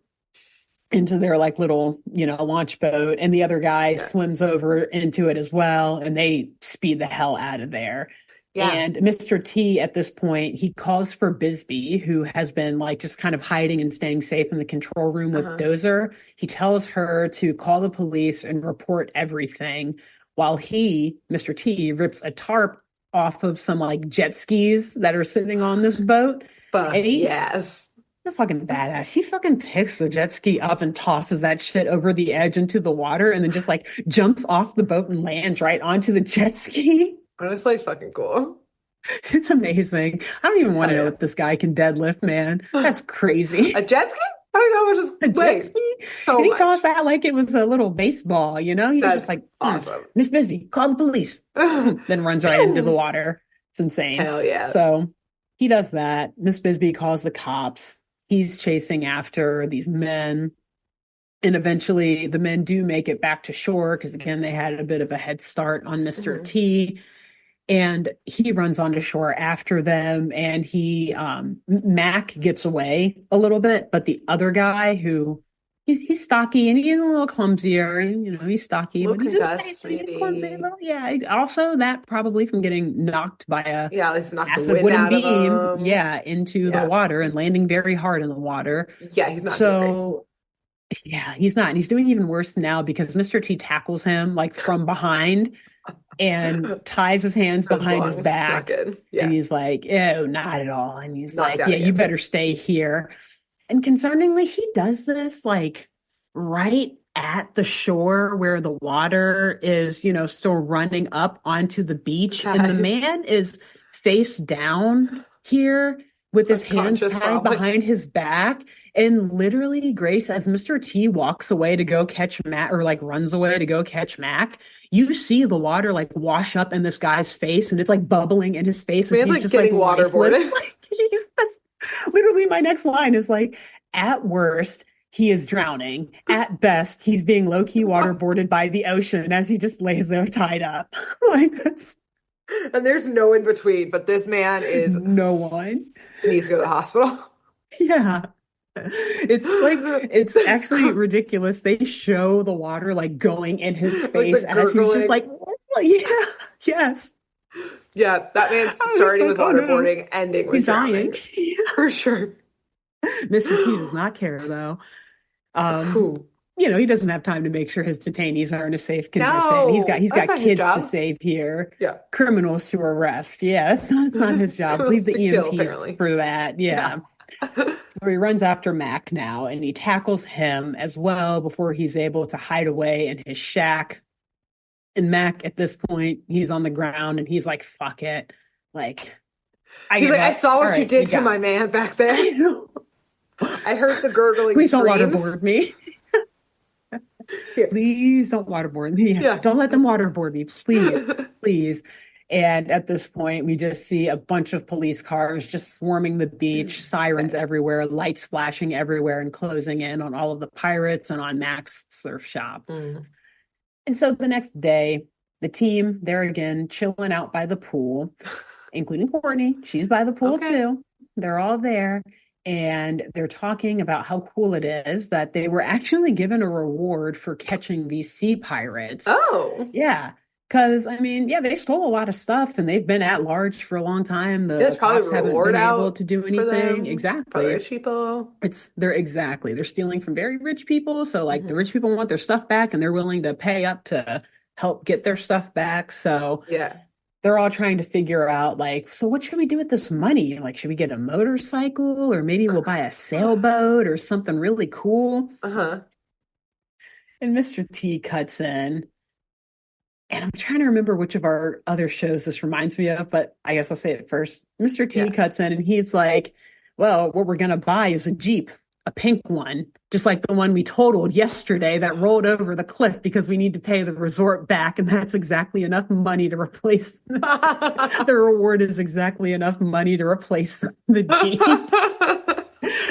into their like little, launch boat, and the other guy Yeah. swims over into it as well, and they speed the hell out of there. Yeah. And Mr. T at this point, he calls for Bisbee, who has been like just kind of hiding and staying safe in the control room with Uh-huh. Dozer. He tells her to call the police and report everything, while he, Mr. T, rips a tarp off of some like jet skis that are sitting on this boat. And Fuck he's yes. a fucking badass. He fucking picks the jet ski up and tosses that shit over the edge into the water, and then just like jumps off the boat and lands right onto the jet ski. Honestly, fucking cool. It's amazing. I don't even want Hell to know yeah. what this guy can deadlift, man. That's crazy. A jet ski? I don't know, it was A just jet wait ski? so And he much. tossed that like it was a little baseball, you know? He was just That's like, awesome. Miss Bisbee, call the police. Then runs right into the Pew! water. It's insane. Hell yeah. So he does that. Miss Bisbee calls the cops. He's chasing after these men. And eventually the men do make it back to shore because, again, they had a bit of a head start on Mr. Mhm. T. And he runs onto shore after them, and Mac gets away a little bit, but the other guy who he's stocky and he's a little clumsier, he's A stocky, little but he's a nice, concussed, he's clumsy, a maybe. little, yeah. Also, that probably from getting knocked by a Yeah, at least knock the massive wind wooden out of beam, him. yeah, into the Yeah. water and landing very hard in the water. Yeah, he's not doing great. So yeah, he's not. And he's doing even worse now because Mr. T tackles him like from behind and ties his hands Those behind his lungs, not back. good. And Yeah. he's like, "Oh, not at all." And he's Knocked like, out "Yeah, you again. better stay here." And concerningly, he does this like right at the shore where the water is, still running up onto the beach. And the Okay. man is face down here with his hands Unconscious, tied probably. behind his back. And literally, Grace, as Mr. T walks away to go catch Mac, or like runs away to go catch Mac, you see the water like wash up in this guy's face, and it's like bubbling in his face as Man's he's like just like getting lifeless. waterboarded. Like that's literally my next line is like, at worst, he is drowning. At best, he's being low-key waterboarded by the ocean as he just lays there tied up. Like that's And there's no in between, but this man is no one. needs to go to the hospital. Yeah. It's actually ridiculous. They show the water like going in his Like face the as he's just gurgling. like, yeah, yes. Yeah, that man's I was starting like, with oh no, waterboarding, ending he's with dying. drowning. For sure. Mr. T does not care though. Um, Whew. he doesn't have time to make sure his detainees are in a safe condition. He's got No, he's that's got not his kids to job. save here, Yeah. criminals to arrest. Yeah, it's not his job. Leave Criminals to the kill, EMTs apparently. for that. Yeah. Yeah. So he runs after Mac now and he tackles him as well before he's able to hide away in his shack. And Mac, at this point, he's on the ground and he's like, fuck it. Like, I He's give like, I up. saw All what you right, did you to got my me. man back there. I know. I heard the gurgling Please don't screams. waterboard me. Here. Please don't waterboard me. Yeah. Don't let them waterboard me. Please, please. And at this point, we just see a bunch of police cars just swarming the beach, sirens Okay. everywhere, lights flashing everywhere, and closing in on all of the pirates and on Mac's surf shop. Mm. And so the next day, the team, they're again chilling out by the pool, including Courtney. She's by the pool Okay. too. They're all there. And they're talking about how cool it is that they were actually given a reward for catching these sea pirates. Oh. Yeah. Because, I mean, yeah, they stole a lot of stuff and they've been at large for a long time. There's The probably cops a haven't reward been able out to do for anything. them, for the Exactly. rich people. They're stealing from very rich people. So, like, the Hmm. rich people want their stuff back and they're willing to pay up to help get their stuff back. So, Yeah. they're all trying to figure out like, so what should we do with this money? Like, should we get a motorcycle or maybe we'll buy a sailboat or something really cool? Uh-huh. And Mr. T cuts in. And I'm trying to remember which of our other shows this reminds me of, but I guess I'll say it first. Mr. T Yeah. cuts in and he's like, well, what we're going to buy is a Jeep, a pink one, just like the one we totaled yesterday that rolled over the cliff because we need to pay the resort back. And that's exactly enough money to replace the reward is exactly enough money to replace the Jeep.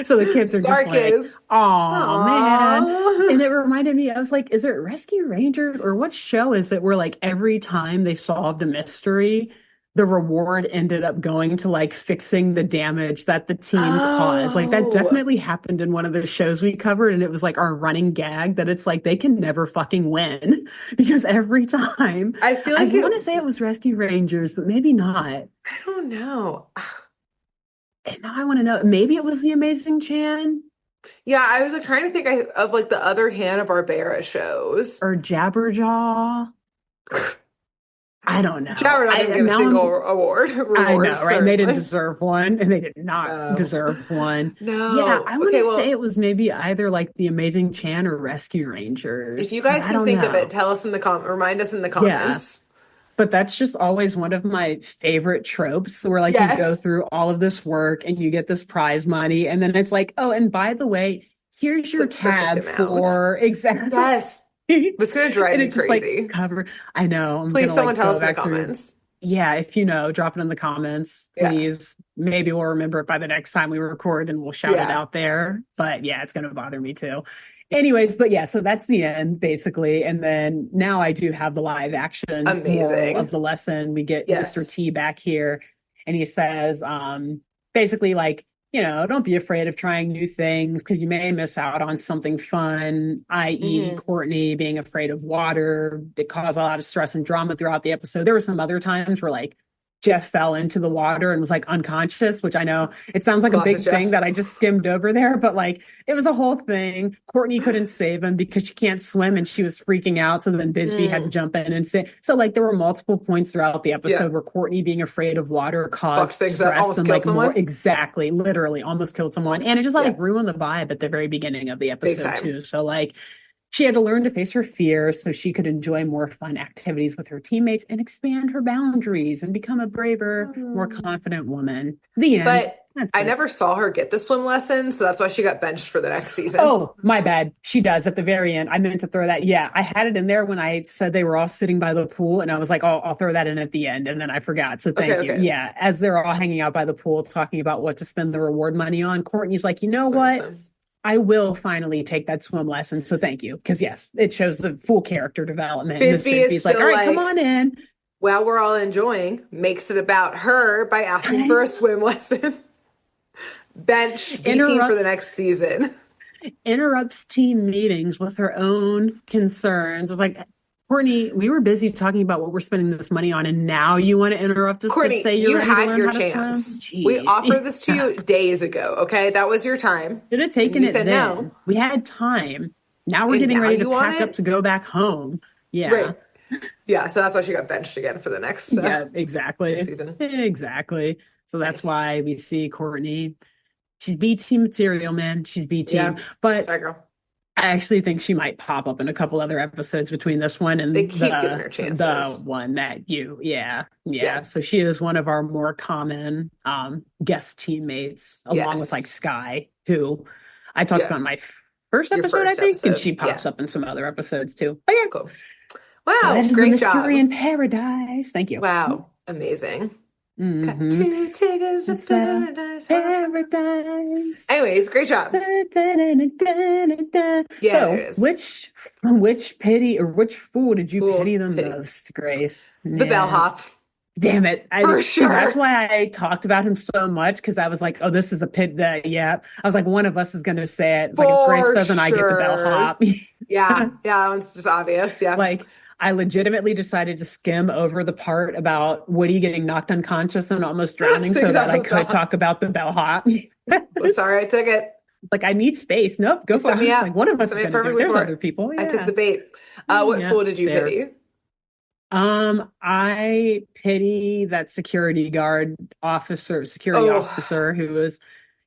So the kids are just like, Sarkis. oh man. And Aww. it reminded me, I was like, is it Rescue Rangers or what show is it where like every time they solved a mystery, the reward ended up going to like fixing the damage that the team caused? Like that Oh. definitely happened in one of the shows we covered. And it was like our running gag that it's like they can never fucking win because every time I feel I like it, want to say it was Rescue Rangers, but maybe not. I don't know. And now I want to know, maybe it was the Amazing Chan Yeah, I was like trying to think of like the other Hanna-Barbera shows. or Jabberjaw. I don't know. Jabberjaw didn't get a Now single award, I reward, know, right? And they didn't certainly. deserve one, and they did not No. deserve one. Yeah, No. I want Okay, to say well, it was maybe either like the Amazing Chan or Rescue if Rangers, you but guys I can don't think of it, know. tell us in the remind us in the Yeah. comments. But that's just always one of my favorite tropes where like you go Yes. through all of this work and you get this prize money and then it's like, oh, and by the way, here's It's a your perfect tab amount. for exactly. Yes. And It's gonna drive me it just like crazy. cover. I know I'm Please, gonna someone like tell go us in the back through. comments. Yeah, if you know, drop it in the comments, Yeah. please. Maybe we'll remember it by the next time we record and we'll shout it Yeah. out there. But yeah, it's gonna bother me too. Anyways, but yeah, so that's the end basically. And then now I do have the live action moral of Amazing. the lesson. We get Mr. Yes. T back here and he says, basically like, don't be afraid of trying new things because you may miss out on something fun, i.e., Hmm. Courtney being afraid of water. It caused a lot of stress and drama throughout the episode. There were some other times where like Jeff fell into the water and was like unconscious, which I know it sounds like a Classic big thing Jeff. that I just skimmed over there, but like it was a whole thing. Courtney couldn't save him because she can't swim and she was freaking out. So then Bisbee had to Mm. jump in and say, so like there were multiple points throughout the Yeah. episode where Courtney being afraid of water Fucked caused things up. stress Almost and killed like more someone. exactly, literally almost killed someone. And it just Yeah. like ruined the vibe at the very beginning of the Big episode time. too. So like she had to learn to face her fears so she could enjoy more fun activities with her teammates and expand her boundaries and become a braver, more confident woman. The end. But That's I it. never saw her get the swim lesson, so that's why she got benched for the next season. Oh, my bad. She does at the very end. I meant to throw that. Yeah, I had it in there when I said they were all sitting by the pool, and I was like, oh, I'll throw that in at the end. And then I forgot. So Okay, thank you. okay. Yeah, as they're all hanging out by the pool talking about what to spend the reward money on, Courtney's like, you know So good what? swim. I will finally take that swim lesson. So thank you. Because yes, it shows the full character development. Miss Bisbee is Bisbee's like, all still right, come like, on in. while we're all enjoying, makes it about her by asking for a swim lesson. Bench B team for the Interrupts next season. interrupts team meetings with her own concerns. It's like, Courtney, we were busy talking about what we're spending this money on, and now you want to interrupt us Courtney, and say you're you ready to had learn your how to chance. swim? We Jeez. offered this to you days ago, okay? That was your time. Should have taken You it said then. no. We had time. Now we're And getting now ready to you want pack up it? to go back home. Yeah. Right. Yeah, so that's why she got benched again for the next Yeah, exactly. season. Exactly. So that's Nice. why we see Courtney. She's B team material, man. She's B team. Yeah. But Sorry, girl. I actually think she might pop up in a couple other episodes between this one and They keep giving her chances. the one that yeah. So she is one of our more common guest teammates, along with like Sky, who I talked about in my first episode, I think, and she pops up in some other episodes too. Oh yeah, cool. Wow, so that is great a mystery job. in paradise. Thank you. Wow, amazing. Got Mm-hmm. 2 tickets to paradise. Anyways, great job. So, which pity or which fool did you pity the most, Grace? The bellhop. Damn it. For sure. That's why I talked about him so much, because I was like, oh, this is a pit that, I was like, one of us is going to say it. It's like, if Grace doesn't, I get the bellhop. Yeah, that one's just obvious. Yeah. Like, I legitimately decided to skim over the part about Woody getting knocked unconscious and almost drowning so that I could talk about the bellhop. Well, sorry, I took it. Like, I need space. Nope, go for it. Like, one of us is going to do it. There's other people. Yeah. I took the bait. What fool did you pity? I pity that security officer who was,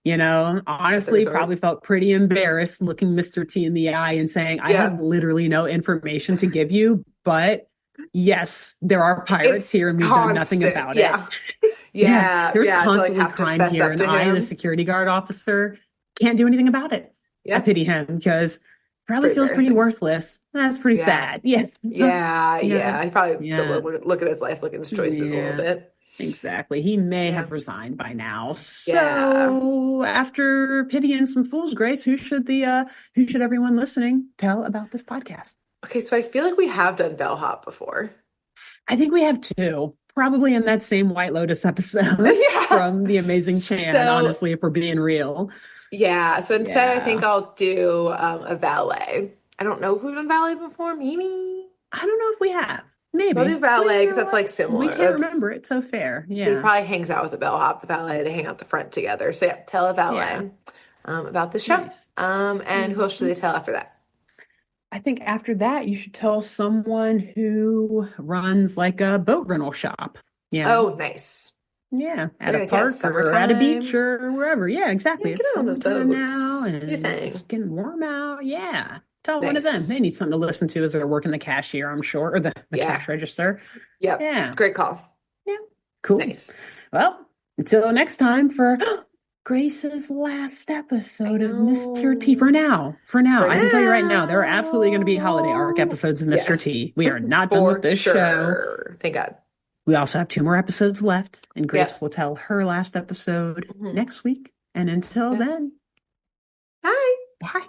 honestly probably felt pretty embarrassed looking Mr. T in the eye and saying, I have literally no information to give you, but yes, there are pirates here and we've done nothing about it. There's constantly crime here, and I, the security guard officer, can't do anything about it. I pity him because probably feels pretty worthless. That's pretty sad. Yeah. He probably look at his life, look at his choices a little bit. Exactly. He may have resigned by now. So after pitying some fools, Grace, who should everyone listening tell about this podcast? Okay, so I feel like we have done bellhop before. I think we have too. Probably in that same White Lotus episode from The Amazing Chan, honestly, if we're being real. Yeah, so instead I think I'll do a valet. I don't know if we've done valet before, maybe? I don't know if we have. Maybe. I'll do valet because that's like similar. We can't remember it, so fair. Yeah. He probably hangs out with the bellhop, the valet, they hang out the front together. So tell a valet about the show. Nice. And who else should they tell after that? I think after that, you should tell someone who runs like a boat rental shop. Yeah. Oh, nice. Yeah, at a park or at a beach or wherever. Yeah, exactly. It's summertime now and it's getting warm out. Yeah. Tell one of them. They need something to listen to as they're working the cashier, I'm sure, or the cash register. Yep. Yeah. Great call. Yeah. Cool. Nice. Well, until next time for Grace's last episode of Mr. T. For now, I can tell you right now, there are absolutely going to be holiday arc episodes of Mr. T. We are not done with this show. Thank God. We also have 2 more episodes left, and Grace will tell her last episode next week. And until then, bye. Bye.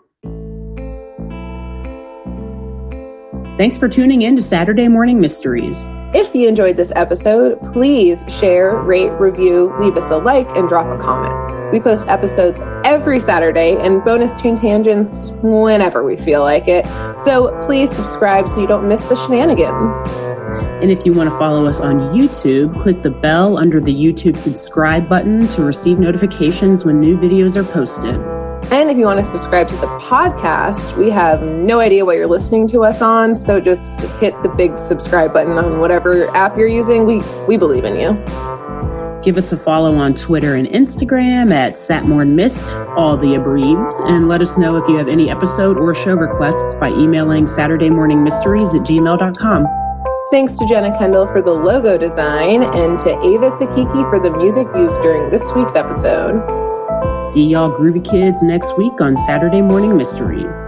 Thanks for tuning in to Saturday Morning Mysteries. If you enjoyed this episode, please share, rate, review, leave us a like, and drop a comment. We post episodes every Saturday and bonus tune tangents whenever we feel like it. So please subscribe so you don't miss the shenanigans. And if you want to follow us on YouTube, click the bell under the YouTube subscribe button to receive notifications when new videos are posted. And if you want to subscribe to the podcast, we have no idea what you're listening to us on, so just hit the big subscribe button on whatever app you're using. We believe in you. Give us a follow on Twitter and Instagram at SatmornMist, all the abreves, and let us know if you have any episode or show requests by emailing SaturdayMorningMysteries@gmail.com. Thanks to Jenna Kendall for the logo design and to Ava Sakiki for the music used during this week's episode. See y'all groovy kids next week on Saturday Morning Mysteries.